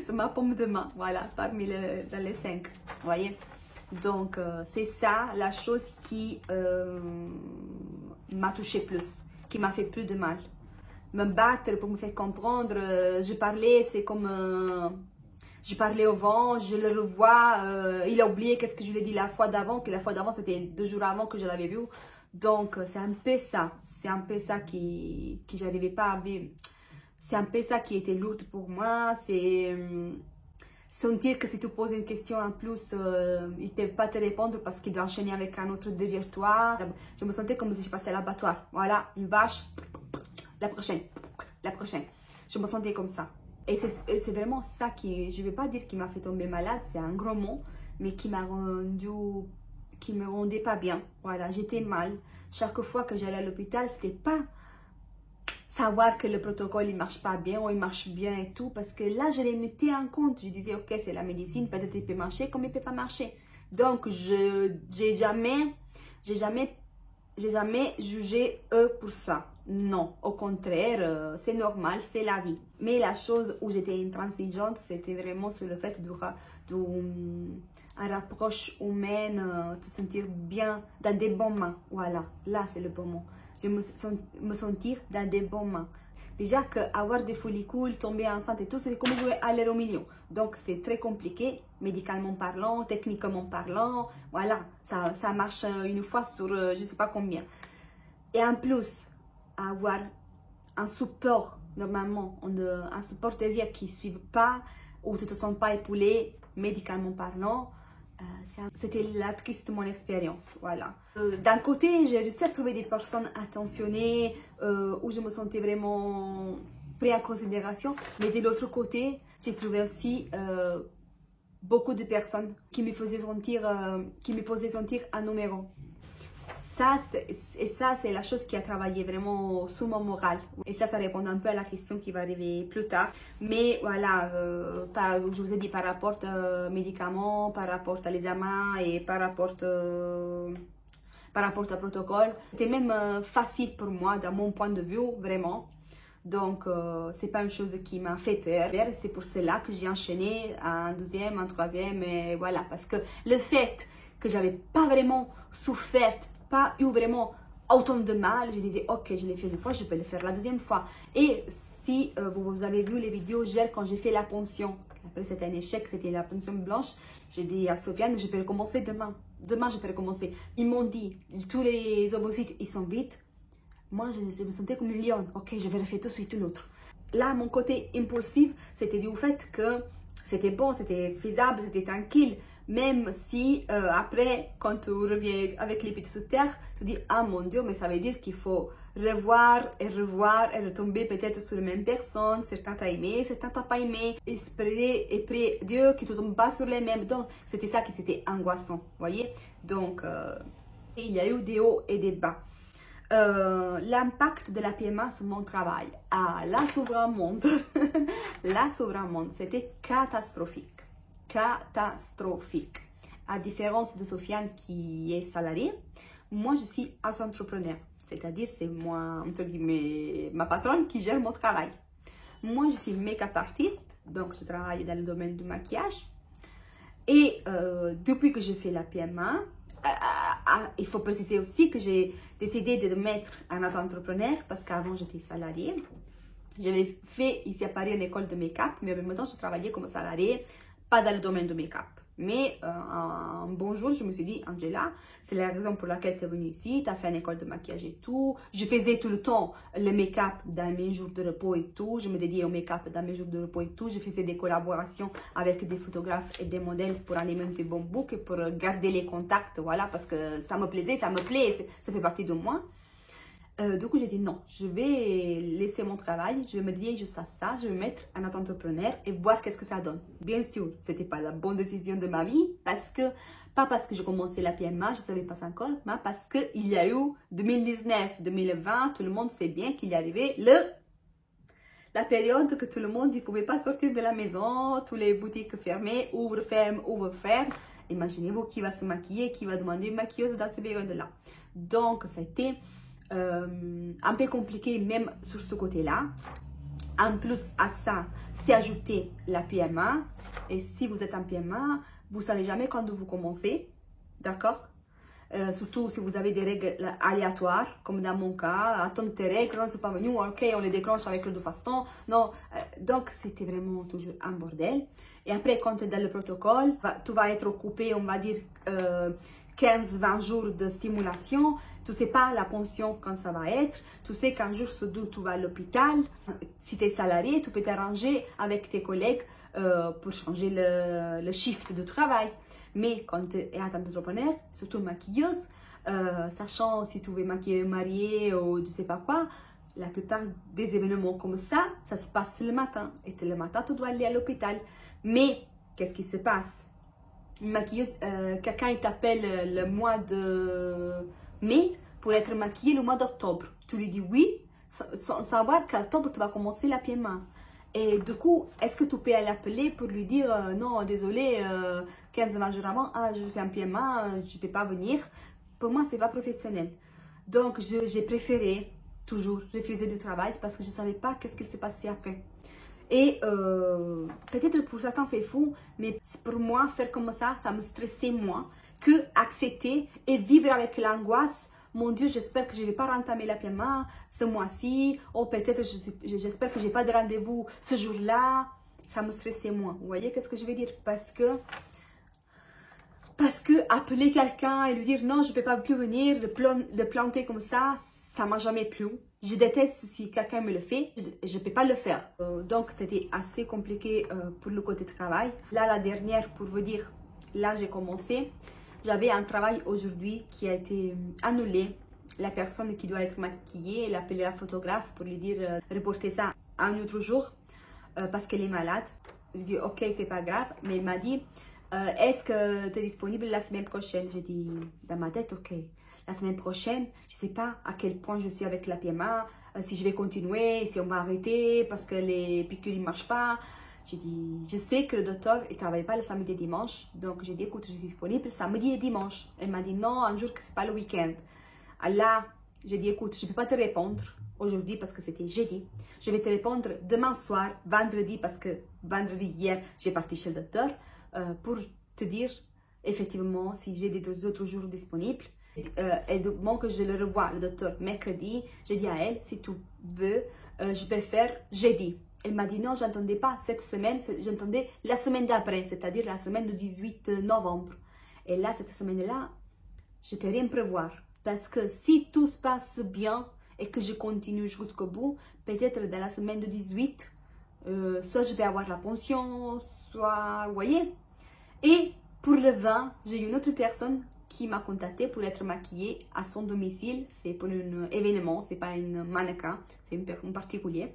S1: sur ma paume de main, voilà, dans les 5, vous voyez. Donc, c'est ça la chose qui m'a touché plus, qui m'a fait plus de mal. Me battre pour me faire comprendre, je parlais, c'est comme... je parlais au vent, je le revois, il a oublié qu'est-ce que je lui ai dit la fois d'avant, que la fois d'avant c'était 2 jours avant que je l'avais vu. Donc, c'est un peu ça. C'est un peu ça que j'arrivais pas à vivre. C'est un peu ça qui était lourd pour moi. C'est sentir que si tu poses une question en plus, ils ne peuvent pas te répondre parce qu'ils doivent enchaîner avec un autre derrière toi. Je me sentais comme si je partais à l'abattoir. Voilà, une vache, la prochaine, la prochaine. Je me sentais comme ça. Et c'est vraiment ça qui, je ne vais pas dire qui m'a fait tomber malade, c'est un gros mot, mais qui m'a rendu, qui me rendait pas bien. Voilà, j'étais mal. Chaque fois que j'allais à l'hôpital, c'était pas savoir que le protocole il marche pas bien ou il marche bien et tout, parce que là je les mettais en compte. Je disais ok, c'est la médecine, peut-être il peut marcher comme il peut pas marcher. Donc j'ai jamais jugé eux pour ça. Non, au contraire, c'est normal, c'est la vie. Mais la chose où j'étais intransigeante, c'était vraiment sur le fait d'une approche humaine, de se sentir bien dans des bonnes mains. Voilà, là c'est le bon mot. Je me sentir dans des bonnes mains. Déjà qu'avoir des follicules, tomber enceinte et tout, c'est comme jouer à l'euro million. Donc c'est très compliqué, médicalement parlant, techniquement parlant. Voilà, ça marche une fois sur je ne sais pas combien. Et en plus, avoir un support, normalement, un support derrière qui ne suit pas, ou tu ne te sens pas épaulé, médicalement parlant, c'était la triste mon expérience, voilà. D'un côté, j'ai réussi à trouver des personnes attentionnées, où je me sentais vraiment pris en considération, mais de l'autre côté, j'ai trouvé aussi beaucoup de personnes qui me faisaient sentir un numéro. Ça, c'est la chose qui a travaillé vraiment sur mon moral. Et ça répond un peu à la question qui va arriver plus tard. Mais voilà, je vous ai dit par rapport aux médicaments, par rapport à l'examen et par rapport au protocole. C'était même facile pour moi, dans mon point de vue, vraiment. Donc, c'est pas une chose qui m'a fait peur. C'est pour cela que j'ai enchaîné un deuxième, un troisième, et voilà. Parce que le fait que j'avais pas vraiment souffert, pas eu vraiment autant de mal, je disais ok, je l'ai fait une fois, je peux le faire la deuxième fois. Et si vous avez vu les vidéos quand j'ai fait la pension, après c'était un échec, c'était la pension blanche, j'ai dit à Sofiane, je peux recommencer demain, je peux recommencer. Ils m'ont dit, tous les ovocytes ils sont vides. Moi je me sentais comme une lionne, ok, je vais refaire tout de suite une autre. Là mon côté impulsif, c'était dû au fait que c'était bon, c'était faisable, c'était tranquille. Même si après, quand tu reviens avec les pieds sur terre, tu dis « Ah mon Dieu, mais ça veut dire qu'il faut revoir et retomber peut-être sur la même personne. Certains t'ont aimé, certains t'ont pas aimé. Espérer et prier Dieu que tu ne tombes pas sur les mêmes. » Donc, c'était ça qui c'était angoissant, voyez. Donc, il y a eu des hauts et des bas. L'impact de la PMA sur mon travail. Ah, là s'ouvre un monde. Là s'ouvre un monde. C'était catastrophique. Catastrophique. À différence de Sofiane qui est salarié, moi je suis auto-entrepreneur. C'est-à-dire c'est moi, entre guillemets, ma patronne qui gère mon travail. Moi je suis make-up artiste, donc je travaille dans le domaine du maquillage. Et depuis que j'ai fait la PMA, il faut préciser aussi que j'ai décidé de mettre en auto-entrepreneur parce qu'avant j'étais salariée. J'avais fait ici à Paris une école de make-up, mais en même temps je travaillais comme salariée, pas dans le domaine du make-up. Mais un bon jour, je me suis dit, Angela, c'est la raison pour laquelle tu es venue ici, tu as fait une école de maquillage et tout. Je faisais tout le temps le make-up dans mes jours de repos et tout. Je me dédiais au make-up dans mes jours de repos et tout. Je faisais des collaborations avec des photographes et des modèles pour alimenter mon book et pour garder les contacts, voilà, parce que ça me plaisait, ça me plaît, ça fait partie de moi. Du coup, j'ai dit non, je vais laisser mon travail, je vais me dédier juste à ça, je vais mettre un auto-entrepreneur et voir qu'est-ce que ça donne. Bien sûr, c'était pas la bonne décision de ma vie, pas parce que je commençais la PMA, je savais pas encore, mais parce qu'il y a eu 2019, 2020, tout le monde sait bien qu'il y arrivait la période que tout le monde ne pouvait pas sortir de la maison, toutes les boutiques fermées, ouvre, ferme. Imaginez-vous qui va se maquiller, qui va demander une maquilleuse dans ces périodes-là. Donc, ça a été un peu compliqué même sur ce côté-là. En plus à ça, c'est ajouter la PMA. Et si vous êtes en PMA, vous ne savez jamais quand vous commencez, d'accord? Surtout si vous avez des règles aléatoires, comme dans mon cas, attendre tes règles, non, c'est pas venu, ok, on les déclenche avec le faston, non, donc c'était vraiment toujours un bordel. Et après, quand tu es dans le protocole, tu vas être occupé, on va dire, 15-20 jours de stimulation, tu sais pas la pension quand ça va être, tu sais qu'un jour sur deux, tu vas à l'hôpital, si tu es salarié, tu peux t'arranger avec tes collègues pour changer le shift de travail. Mais quand tu es entrepreneur, surtout maquilleuse, sachant si tu veux maquiller marié ou je sais pas quoi, la plupart des événements comme ça se passe le matin. Et le matin, tu dois aller à l'hôpital. Mais, qu'est-ce qui se passe? Une maquilleuse, quelqu'un t'appelle le mois de mai pour être maquillée le mois d'octobre. Tu lui dis oui, sans savoir qu'en octobre, tu vas commencer la PMA. Et du coup, est-ce que tu peux l'appeler pour lui dire non, désolé, 15-20 jours avant, je suis en PMA, je ne peux pas venir. Pour moi, ce n'est pas professionnel. Donc, j'ai préféré toujours refuser du travail parce que je ne savais pas qu'est-ce qui s'est passé après. Et peut-être pour certains c'est fou, mais pour moi, faire comme ça me stressait moins que accepter et vivre avec l'angoisse. Mon Dieu, j'espère que je ne vais pas rentamer la PMA ce mois-ci. Ou peut-être, j'espère que je n'ai pas de rendez-vous ce jour-là. Ça me stressait moins. Vous voyez qu'est-ce que je veux dire? Parce que appeler quelqu'un et lui dire non, je ne peux pas plus venir, le planter comme ça ne m'a jamais plu. Je déteste si quelqu'un me le fait, je ne peux pas le faire. Donc, c'était assez compliqué pour le côté travail. Là, la dernière, pour vous dire, là, j'ai commencé. J'avais un travail aujourd'hui qui a été annulé. La personne qui doit être maquillée, elle a appelé la photographe pour lui dire reporter ça un autre jour parce qu'elle est malade. Je dis ok, c'est pas grave, mais elle m'a dit est-ce que tu es disponible la semaine prochaine? J'ai dit dans ma tête ok, la semaine prochaine, je sais pas à quel point je suis avec la PMA, si je vais continuer, si on va arrêter parce que les piqûres ne marchent pas. J'ai dit, je sais que le docteur ne travaille pas le samedi et dimanche. Donc, j'ai dit, écoute, je suis disponible samedi et dimanche. Elle m'a dit, non, un jour que ce n'est pas le week-end. Là, j'ai dit, écoute, je ne peux pas te répondre aujourd'hui parce que c'était jeudi. Je vais te répondre demain soir, vendredi, parce que vendredi, hier, j'ai parti chez le docteur pour te dire, effectivement, si j'ai des autres jours disponibles. Et donc, que je le revois, le docteur, mercredi, j'ai dit à elle, si tu veux, je peux faire jeudi. Elle m'a dit non, j'entendais pas cette semaine, j'entendais la semaine d'après, c'est-à-dire la semaine du 18 novembre. Et là, cette semaine-là, je ne peux rien prévoir. Parce que si tout se passe bien et que je continue jusqu'au bout, peut-être dans la semaine du 18, soit je vais avoir la pension, soit, vous voyez. Et pour le 20, j'ai une autre personne qui m'a contacté pour être maquillée à son domicile. C'est pour un événement, c'est pas une mannequin, c'est une personne particulière.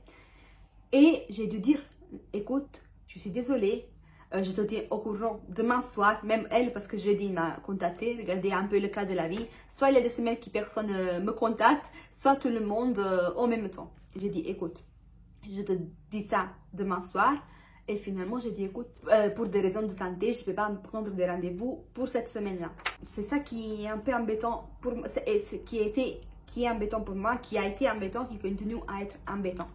S1: Et j'ai dû dire, écoute, je suis désolée, je te tiens au courant demain soir, même elle, parce que jeudi m'a contacté, regardez un peu le cas de la vie. Soit il y a des semaines que personne me contacte, soit tout le monde en même temps. J'ai dit, écoute, je te dis ça demain soir. Et finalement, j'ai dit, écoute, pour des raisons de santé, je ne peux pas me prendre des rendez-vous pour cette semaine-là. C'est ça qui est un peu embêtant pour moi, qui est embêtant pour moi, qui a été embêtant, qui continue à être embêtant.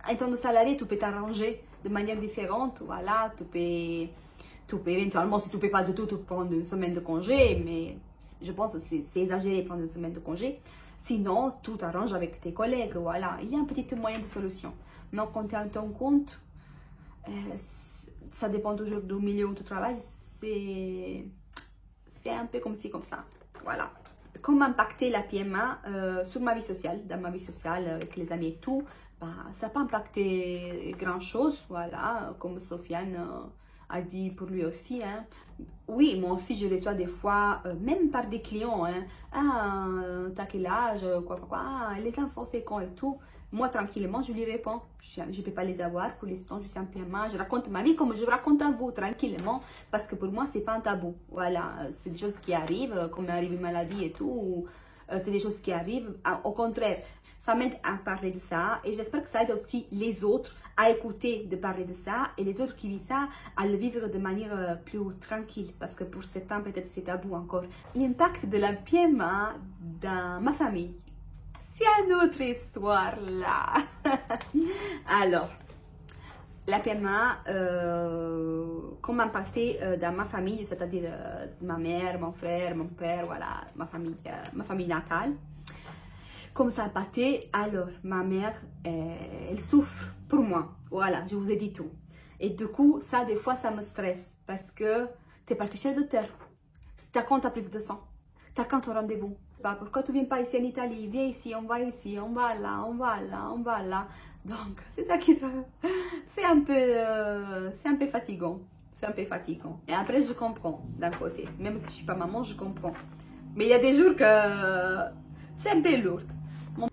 S1: Étant salarié, tu peux t'arranger de manière différente. Voilà, tu peux éventuellement, si tu ne peux pas du tout, tu peux prendre une semaine de congé. Mais je pense que c'est exagéré prendre une semaine de congé. Sinon, tout t'arrange avec tes collègues. Voilà, il y a un petit moyen de solution. Mais quand tu es en ton compte, ça dépend toujours du milieu où tu travailles. C'est un peu comme ci, comme ça. Voilà. Comment impacter la PMA sur ma vie sociale, dans ma vie sociale avec les amis et tout, bah, ça n'a pas impacté grand chose, voilà, comme Sofiane a dit pour lui aussi. Hein. Oui, moi aussi je reçois des fois, même par des clients, hein, t'as quel âge, quoi, les enfants c'est quand et tout. Moi tranquillement je lui réponds, je ne peux pas les avoir pour l'instant, je suis en PMA, je raconte ma vie comme je raconte à vous, tranquillement, parce que pour moi c'est pas un tabou, voilà, c'est des choses qui arrivent, comme arrive une maladie et tout, c'est des choses qui arrivent, au contraire, ça m'aide à parler de ça et j'espère que ça aide aussi les autres à écouter de parler de ça et les autres qui vivent ça à le vivre de manière plus tranquille parce que pour certains peut-être c'est tabou encore. L'impact de la PMA dans ma famille, c'est une autre histoire là. Alors, la PMA, comment impacté dans ma famille, c'est-à-dire ma mère, mon frère, mon père, voilà, ma famille natale. Comme ça a impacté, alors ma mère, elle souffre pour moi. Voilà, je vous ai dit tout. Et du coup, ça, des fois, ça me stresse parce que tu es parti chez le docteur. Tu as quand ta prise de sang, tu as quand ton rendez-vous. Bah, pourquoi tu ne viens pas ici en Italie? Viens ici, on va là, on va là, on va là. Donc, c'est ça qui... c'est un peu fatigant. C'est un peu fatigant. Et après, je comprends d'un côté. Même si je ne suis pas maman, je comprends. Mais il y a des jours que c'est un peu lourd.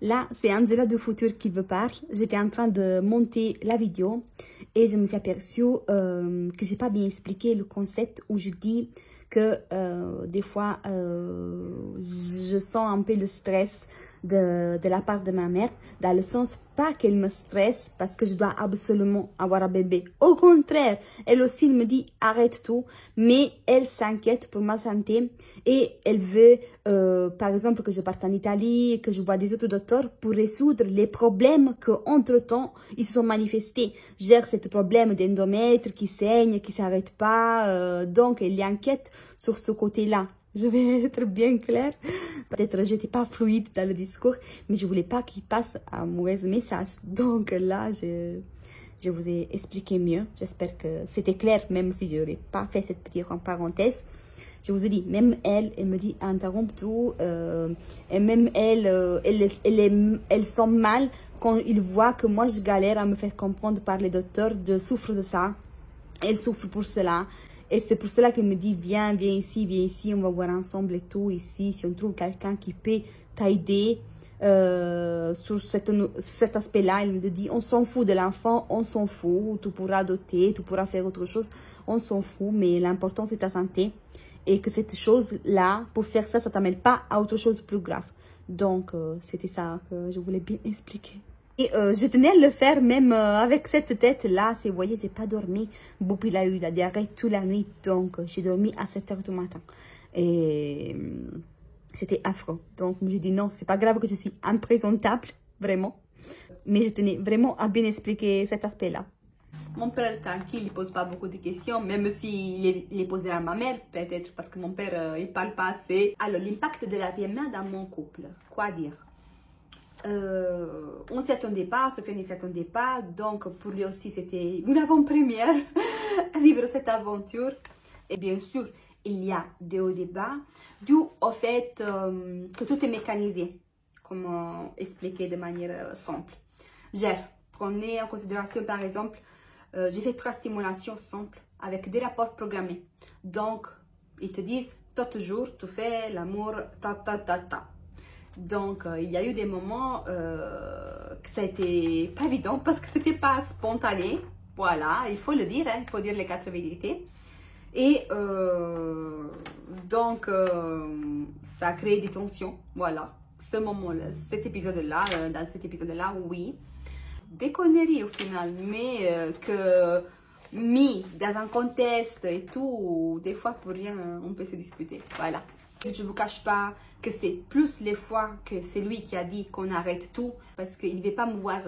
S1: Là, c'est Angela du futur qui me parle. J'étais en train de monter la vidéo et je me suis aperçue que je n'ai pas bien expliqué le concept où je dis que des fois, je sens un peu le stress de la part de ma mère, dans le sens pas qu'elle me stresse parce que je dois absolument avoir un bébé. Au contraire, elle aussi me dit arrête tout, mais elle s'inquiète pour ma santé et elle veut, par exemple, que je parte en Italie, que je vois des autres docteurs pour résoudre les problèmes qu'entre-temps, ils se sont manifestés. Gère ce problème d'endomètre qui saigne, qui s'arrête pas, donc elle est inquiète sur ce côté-là. Je vais être bien claire. Peut-être que je n'étais pas fluide dans le discours, mais je ne voulais pas qu'il passe un mauvais message. Donc là, je vous ai expliqué mieux. J'espère que c'était clair, même si je n'aurais pas fait cette petite parenthèse. Je vous ai dit, même elle me dit interromps tout. Et même elle sent mal quand il voit que moi, je galère à me faire comprendre par les docteurs de souffrir de ça. Elle souffre pour cela. Et c'est pour cela qu'elle me dit, viens ici, on va voir ensemble et tout, ici, si on trouve quelqu'un qui peut t'aider sur cet aspect-là. Elle me dit, on s'en fout de l'enfant, on s'en fout, tu pourras adopter, tu pourras faire autre chose, on s'en fout, mais l'important c'est ta santé. Et que cette chose-là, pour faire ça, ça ne t'amène pas à autre chose de plus grave. Donc, c'était ça que je voulais bien expliquer. Et je tenais à le faire même avec cette tête-là. Vous voyez, j'ai pas dormi. Boupi a eu la diarrhée toute la nuit. Donc, j'ai dormi à 7 h du matin. Et c'était affreux. Donc, j'ai dit non, c'est pas grave que je suis imprésentable, vraiment. Mais je tenais vraiment à bien expliquer cet aspect-là. Mon père, tranquille, il pose pas beaucoup de questions, même s'il les posait à ma mère, peut-être, parce que mon père, il parle pas assez. Alors, l'impact de la PMA dans mon couple, quoi dire? On ne s'y attendait pas, Sophia ne s'y attendait pas, donc pour lui aussi c'était une avant-première à vivre cette aventure. Et bien sûr, il y a des hauts et des bas, dû au fait que tout est mécanisé, comme expliqué de manière simple. Prenez en considération par exemple, j'ai fait 3 simulations simples avec des rapports programmés. Donc, ils te disent, tout jour, tu fais l'amour, ta. Donc, il y a eu des moments que ça a été pas évident parce que c'était pas spontané. Voilà, il faut le dire, hein, il faut dire les 4 vérités. Et donc, ça a créé des tensions. Voilà, ce moment-là, cet épisode-là, dans cet épisode-là, oui. Des conneries au final, mais que mis dans un contexte et tout, des fois pour rien, on peut se disputer. Voilà. Je ne vous cache pas que c'est plus les fois que c'est lui qui a dit qu'on arrête tout parce qu'il ne veut pas me voir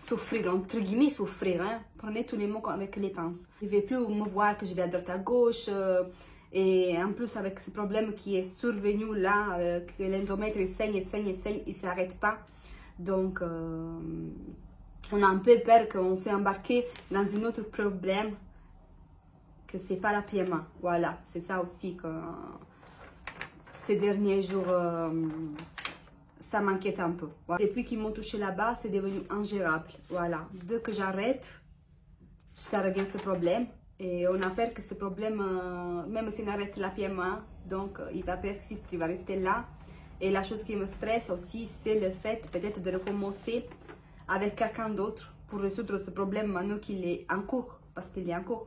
S1: souffrir, entre guillemets souffrir, hein. Prenez tous les mots avec les pinces. Il ne veut plus me voir que je vais à droite à gauche et en plus avec ce problème qui est survenu là, que l'endomètre saigne, il ne s'arrête pas. Donc on a un peu peur qu'on s'est embarqué dans un autre problème que c'est pas la PMA. Voilà, c'est ça aussi que... Ces derniers jours, ça m'inquiète un peu. Voilà. Depuis qu'ils m'ont touché là-bas, c'est devenu ingérable. Voilà. Dès que j'arrête, ça revient ce problème. Et on a peur que ce problème, même si on arrête la PMA, donc il va persister, il va rester là. Et la chose qui me stresse aussi, c'est le fait peut-être de recommencer avec quelqu'un d'autre pour résoudre ce problème maintenant qu'il est en cours. Parce qu'il est en cours.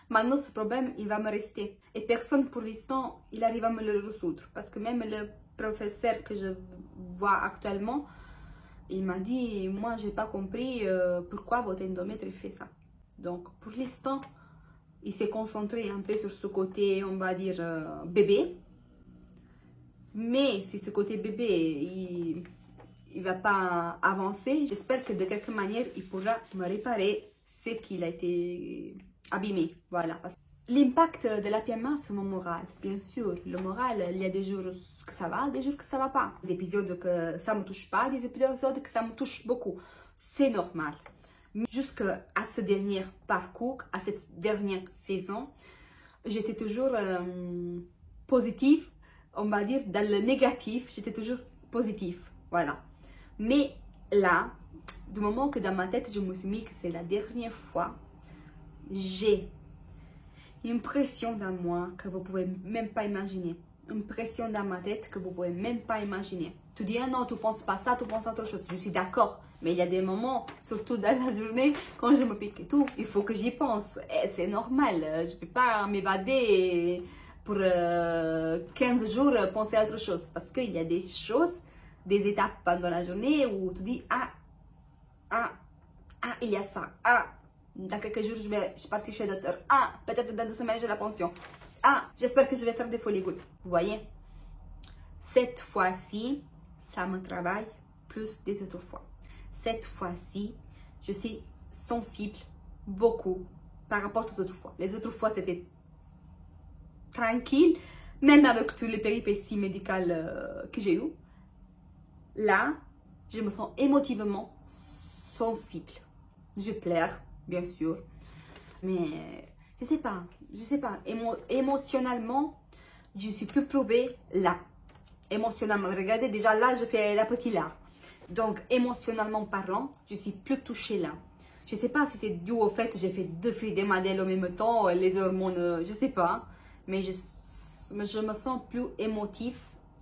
S1: Maintenant, ce problème, il va me rester. Et personne, pour l'instant, il arrive à me le résoudre. Parce que même le professeur que je vois actuellement, il m'a dit, moi, j'ai pas compris pourquoi votre endomètre fait ça. Donc, pour l'instant, il s'est concentré un peu sur ce côté, on va dire, bébé. Mais si ce côté bébé, il va pas avancer. J'espère que de quelque manière, il pourra me réparer ce qu'il a été abîmé. Voilà. L'impact de la PMA sur mon moral, bien sûr. Le moral, il y a des jours que ça va, des jours que ça va pas. Des épisodes que ça me touche pas, des épisodes que ça me touche beaucoup. C'est normal. Jusqu'à ce dernier parcours, à cette dernière saison, j'étais toujours positive, on va dire, dans le négatif, j'étais toujours positive, voilà. Mais là, du moment que dans ma tête, je me suis mis que c'est la dernière fois, j'ai une pression dans moi que vous pouvez même pas imaginer. Une pression dans ma tête que vous pouvez même pas imaginer. Tu dis, ah non, tu penses pas ça, tu penses à autre chose. Je suis d'accord, mais il y a des moments, surtout dans la journée, quand je me pique et tout, il faut que j'y pense. Et c'est normal, je peux pas m'évader pour 15 jours penser à autre chose. Parce qu'il y a des choses, des étapes pendant la journée où tu dis, il y a ça, dans quelques jours, je vais partir chez le docteur. Peut-être dans 2 semaines, j'ai la pension. J'espère que je vais faire des follicules. Vous voyez? Cette fois-ci, ça me travaille plus des autres fois. Cette fois-ci, je suis sensible beaucoup par rapport aux autres fois. Les autres fois, c'était tranquille, même avec toutes les péripéties médicales que j'ai eues. Là, je me sens émotivement sensible. Je pleure, bien sûr, mais je sais pas, émotionnellement, je suis plus prouvée là. Émotionnellement, regardez, déjà là, je fais la petite là. Donc, émotionnellement parlant, je suis plus touchée là. Je sais pas si c'est dû au fait que j'ai fait 2 filles des modèles en même temps, les hormones, je sais pas, mais je me sens plus émotive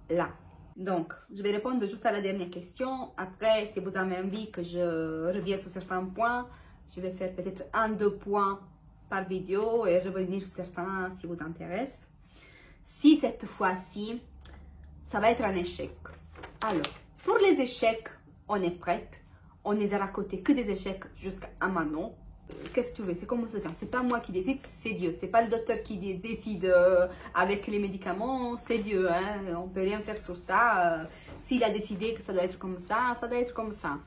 S1: là. Donc, je vais répondre juste à la dernière question. Après, si vous avez envie que je revienne sur certains points, je vais faire peut-être 1-2 points par vidéo et revenir sur certains si vous intéresse. Si cette fois-ci, ça va être un échec. Alors, pour les échecs, on est prête. On les a racontés que des échecs jusqu'à maintenant. Qu'est-ce que tu veux? C'est comme ça. C'est pas moi qui décide, c'est Dieu. C'est pas le docteur qui décide avec les médicaments, c'est Dieu. Hein? On peut rien faire sur ça. S'il a décidé que ça doit être comme ça doit être comme ça.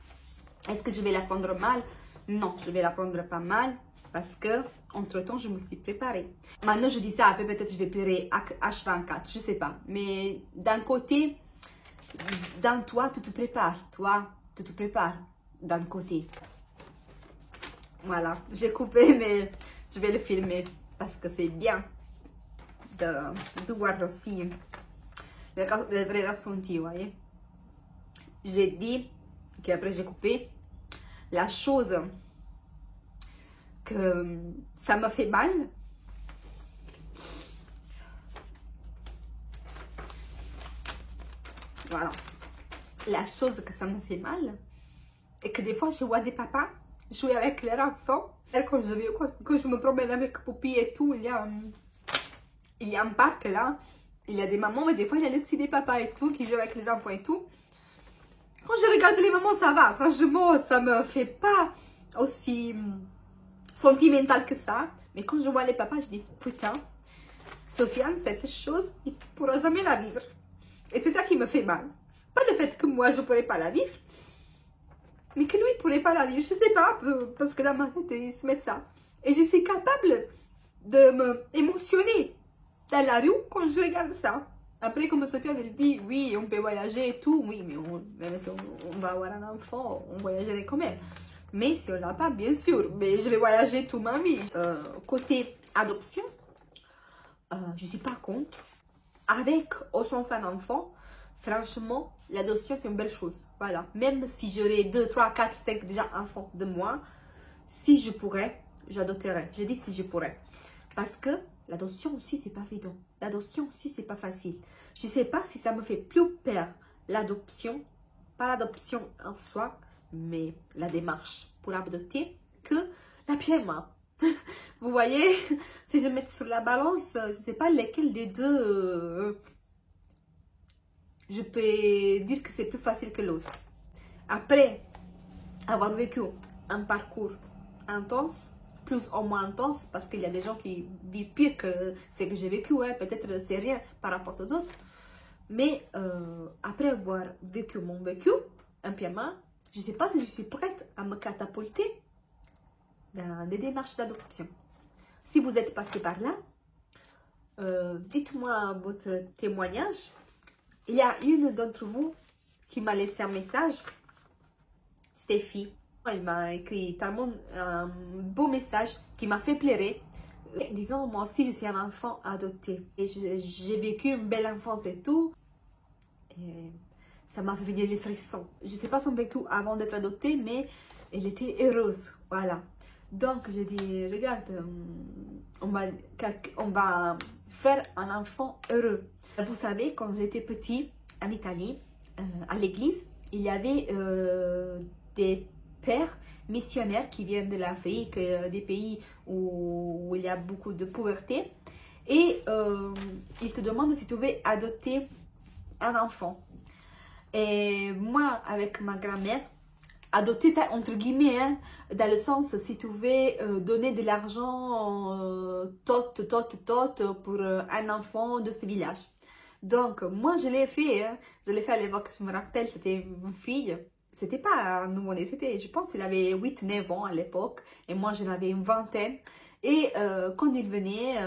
S1: Est-ce que je vais la prendre mal? Non, je vais la prendre pas mal parce que entre temps je me suis préparée. Maintenant je dis ça, après peut-être je vais pleurer H24, je sais pas. Mais d'un côté, dans toi, tu te prépares. Toi, tu te prépares d'un côté. Voilà, j'ai coupé, mais je vais le filmer parce que c'est bien de voir aussi le vrai ressenti, vous voyez. J'ai dit qu'après j'ai coupé la chose que ça me fait mal. Voilà, la chose que ça me fait mal et que des fois je vois des papas jouer avec leurs enfants. Quand je me promène avec Poupie et tout, il y a un parc là, il y a des mamans, mais des fois il y a aussi des papas et tout qui jouent avec les enfants et tout. Quand je regarde les mamans, ça va, franchement, ça me fait pas aussi sentimental que ça. Mais quand je vois les papas, je dis, putain, Sofiane, cette chose, il ne pourra jamais la vivre. Et c'est ça qui me fait mal. Pas le fait que moi, je ne pourrais pas la vivre, mais que lui, il ne pourrait pas la vivre. Je sais pas, parce que dans ma tête, il se met ça. Et je suis capable de me émotionner dans la rue quand je regarde ça. Après, comme Sofiane, elle dit, oui, on peut voyager et tout. Oui, mais même si on va avoir un enfant, on voyagerait quand même. Mais si on l'a pas, bien sûr. Mais je vais voyager toute ma vie. Côté adoption, je suis pas contre. Avec ou sans un enfant, franchement, l'adoption, c'est une belle chose. Voilà. Même si j'aurais 2, 3, 4, 5 déjà enfants de moi, si je pourrais, j'adopterais. Je dis si je pourrais. Parce que l'adoption aussi, c'est pas évident. L'adoption aussi, c'est pas facile. Je sais pas si ça me fait plus peur, l'adoption, pas l'adoption en soi, mais la démarche pour adopter, que la PMA. Vous voyez, si je mets sur la balance, je sais pas lequel des deux, je peux dire que c'est plus facile que l'autre. Après avoir vécu un parcours intense, plus ou moins intense, parce qu'il y a des gens qui vivent pire que ce que j'ai vécu, hein. Peut-être c'est rien par rapport aux autres, mais après avoir vécu mon vécu, un pyjama, je ne sais pas si je suis prête à me catapulter dans des démarches d'adoption. Si vous êtes passé par là, dites-moi votre témoignage. Il y a une d'entre vous qui m'a laissé un message, Stéphie. Elle m'a écrit tellement un beau message qui m'a fait pleurer. Disons, moi aussi, je suis un enfant adopté. Et j'ai vécu une belle enfance et tout. Et ça m'a fait venir les frissons. Je ne sais pas son vécu avant d'être adoptée, mais elle était heureuse. Voilà. Donc, je dis, regarde, on va faire un enfant heureux. Vous savez, quand j'étais petit, en Italie, à l'église, il y avait des pères missionnaires qui viennent de l'Afrique, des pays où il y a beaucoup de pauvreté. Et ils te demandent si tu veux adopter un enfant. Et moi, avec ma grand-mère, adopter entre guillemets, hein, dans le sens si tu veux donner de l'argent tot pour un enfant de ce village. Donc, moi, je l'ai fait. Hein. Je l'ai fait à l'époque, je me rappelle, c'était une fille. C'était pas un nouveau-né, c'était, je pense qu'il avait 8-9 ans à l'époque. Et moi, j'en avais une vingtaine. Et quand il venait,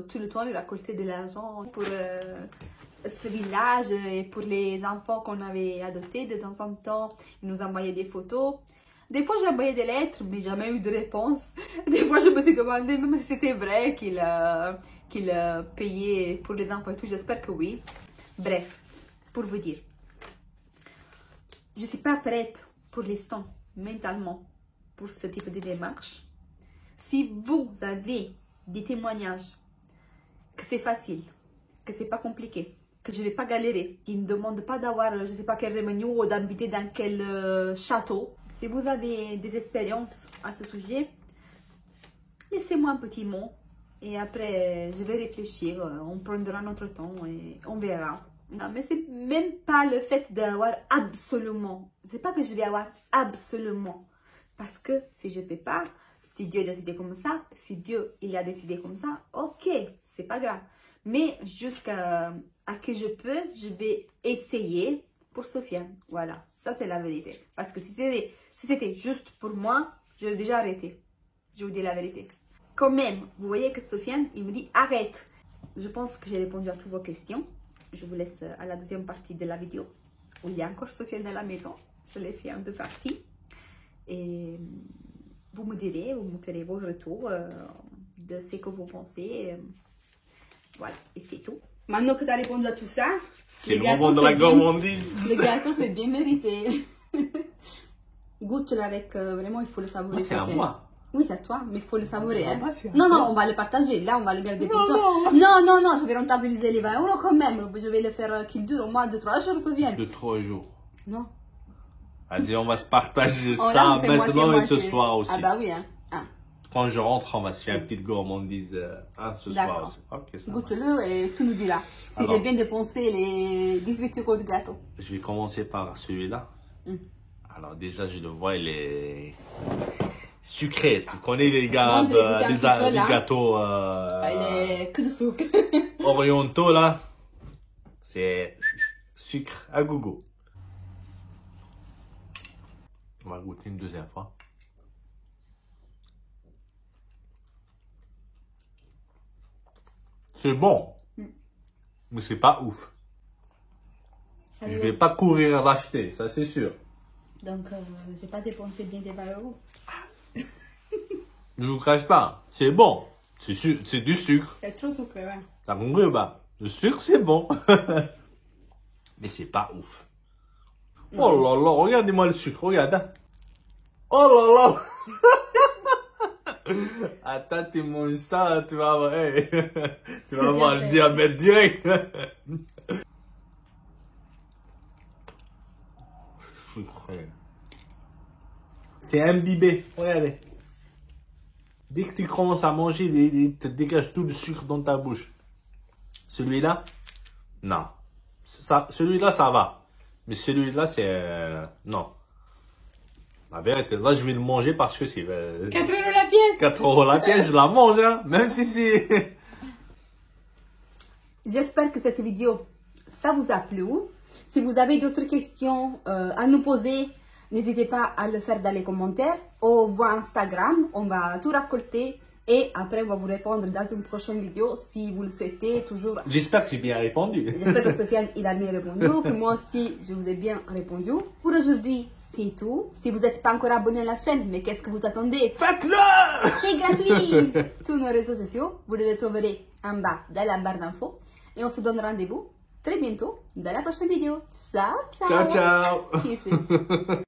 S1: tout le temps, il récoltait de l'argent pour ce village et pour les enfants qu'on avait adoptés. De temps en temps, il nous envoyait des photos. Des fois, j'ai envoyé des lettres, mais jamais eu de réponse. Des fois, je me suis demandé même si c'était vrai qu'il payait pour les enfants et tout. J'espère que oui. Bref, pour vous dire, je ne suis pas prête pour l'instant, mentalement, pour ce type de démarche. Si vous avez des témoignages que c'est facile, que c'est pas compliqué, que je ne vais pas galérer, qui ne demande pas d'avoir, je ne sais pas quel revenu ou d'habiter dans quel château. Si vous avez des expériences à ce sujet, laissez-moi un petit mot et après je vais réfléchir, on prendra notre temps et on verra. Non, mais c'est même pas le fait d'avoir absolument, c'est pas que je vais avoir absolument, parce que si je ne peux pas, si Dieu a décidé comme ça, si Dieu il a décidé comme ça, ok, c'est pas grave. Mais jusqu'à que je peux, je vais essayer pour Sofiane. Voilà, ça c'est la vérité. Parce que si c'était juste pour moi, j'aurais déjà arrêté. Je vous dis la vérité. Quand même, vous voyez que Sofiane, il me dit arrête. Je pense que j'ai répondu à toutes vos questions. Je vous laisse à la deuxième partie de la vidéo où il y a encore Sofiane à la maison. Je l'ai fait en 2 parties. Et vous me direz, vous me ferez vos retours de ce que vous pensez. Voilà, et c'est tout. Maintenant que tu as répondu à tout ça,
S3: c'est le moment de la gourmandise.
S1: Le gâteau, c'est bien mérité. Goûte-le avec, vraiment, il faut le savourer.
S3: Moi, c'est à moi.
S1: Oui, c'est à toi, mais il faut le savourer. Hein.
S3: Moi,
S1: non, non, on va le partager. Là, on va le garder pour toi. Non, je vais rentabiliser les 20 € quand même. Je vais le faire qu'il dure au moins 2-3 jours, Sofiane.
S3: 2-3 jours.
S1: Non.
S3: Vas-y, on va se partager ça maintenant et ce soir aussi.
S1: Ah bah oui, hein.
S3: Quand je rentre, on va se faire une petite gourmandise ce soir aussi. Okay,
S1: goûte-le et tu nous diras si j'ai bien dépensé les 18 € de gâteau.
S3: Je vais commencer par celui-là. Alors déjà, je le vois, il est sucré. Tu connais les gars, les gâteaux
S1: il est que de sucre.
S3: orientaux là. C'est sucre à gogo. On va goûter une deuxième fois. C'est bon, mais c'est pas ouf. Je vais pas courir l'acheter, ça c'est sûr.
S1: Donc, j'ai pas dépensé bien des 20 €.
S3: Je vous cache pas, c'est bon. C'est du sucre.
S1: C'est trop sucré, ouais.
S3: T'as compris ou pas? Le sucre c'est bon. Mais c'est pas ouf. Oh là là, regardez-moi le sucre, regarde. Hein. Oh là là. Attends, tu manges ça, tu vas avoir, hey, tu vas avoir le diabète direct. C'est imbibé, regardez. Dès que tu commences à manger, il te dégage tout le sucre dans ta bouche. Celui-là, non. Celui-là, ça va. Mais celui-là, c'est... non. La vérité, là, je vais le manger parce que c'est...
S1: 4 € la pièce.
S3: 4 € la pièce, je la mange, hein. Même si c'est...
S1: J'espère que cette vidéo, ça vous a plu. Si vous avez d'autres questions à nous poser, n'hésitez pas à le faire dans les commentaires ou via Instagram. On va tout raconter et après on va vous répondre dans une prochaine vidéo si vous le souhaitez. Toujours.
S3: J'espère que j'ai bien répondu.
S1: J'espère que Sofiane il a bien répondu, que moi aussi je vous ai bien répondu. Pour aujourd'hui, c'est tout. Si vous n'êtes pas encore abonné à la chaîne, mais qu'est-ce que vous attendez?
S3: Faites-le!
S1: C'est gratuit! Tous nos réseaux sociaux, vous les trouverez en bas dans la barre d'infos. Et on se donne rendez-vous très bientôt dans la prochaine vidéo. Ciao, ciao!
S3: Ciao, ciao!
S1: Kisses.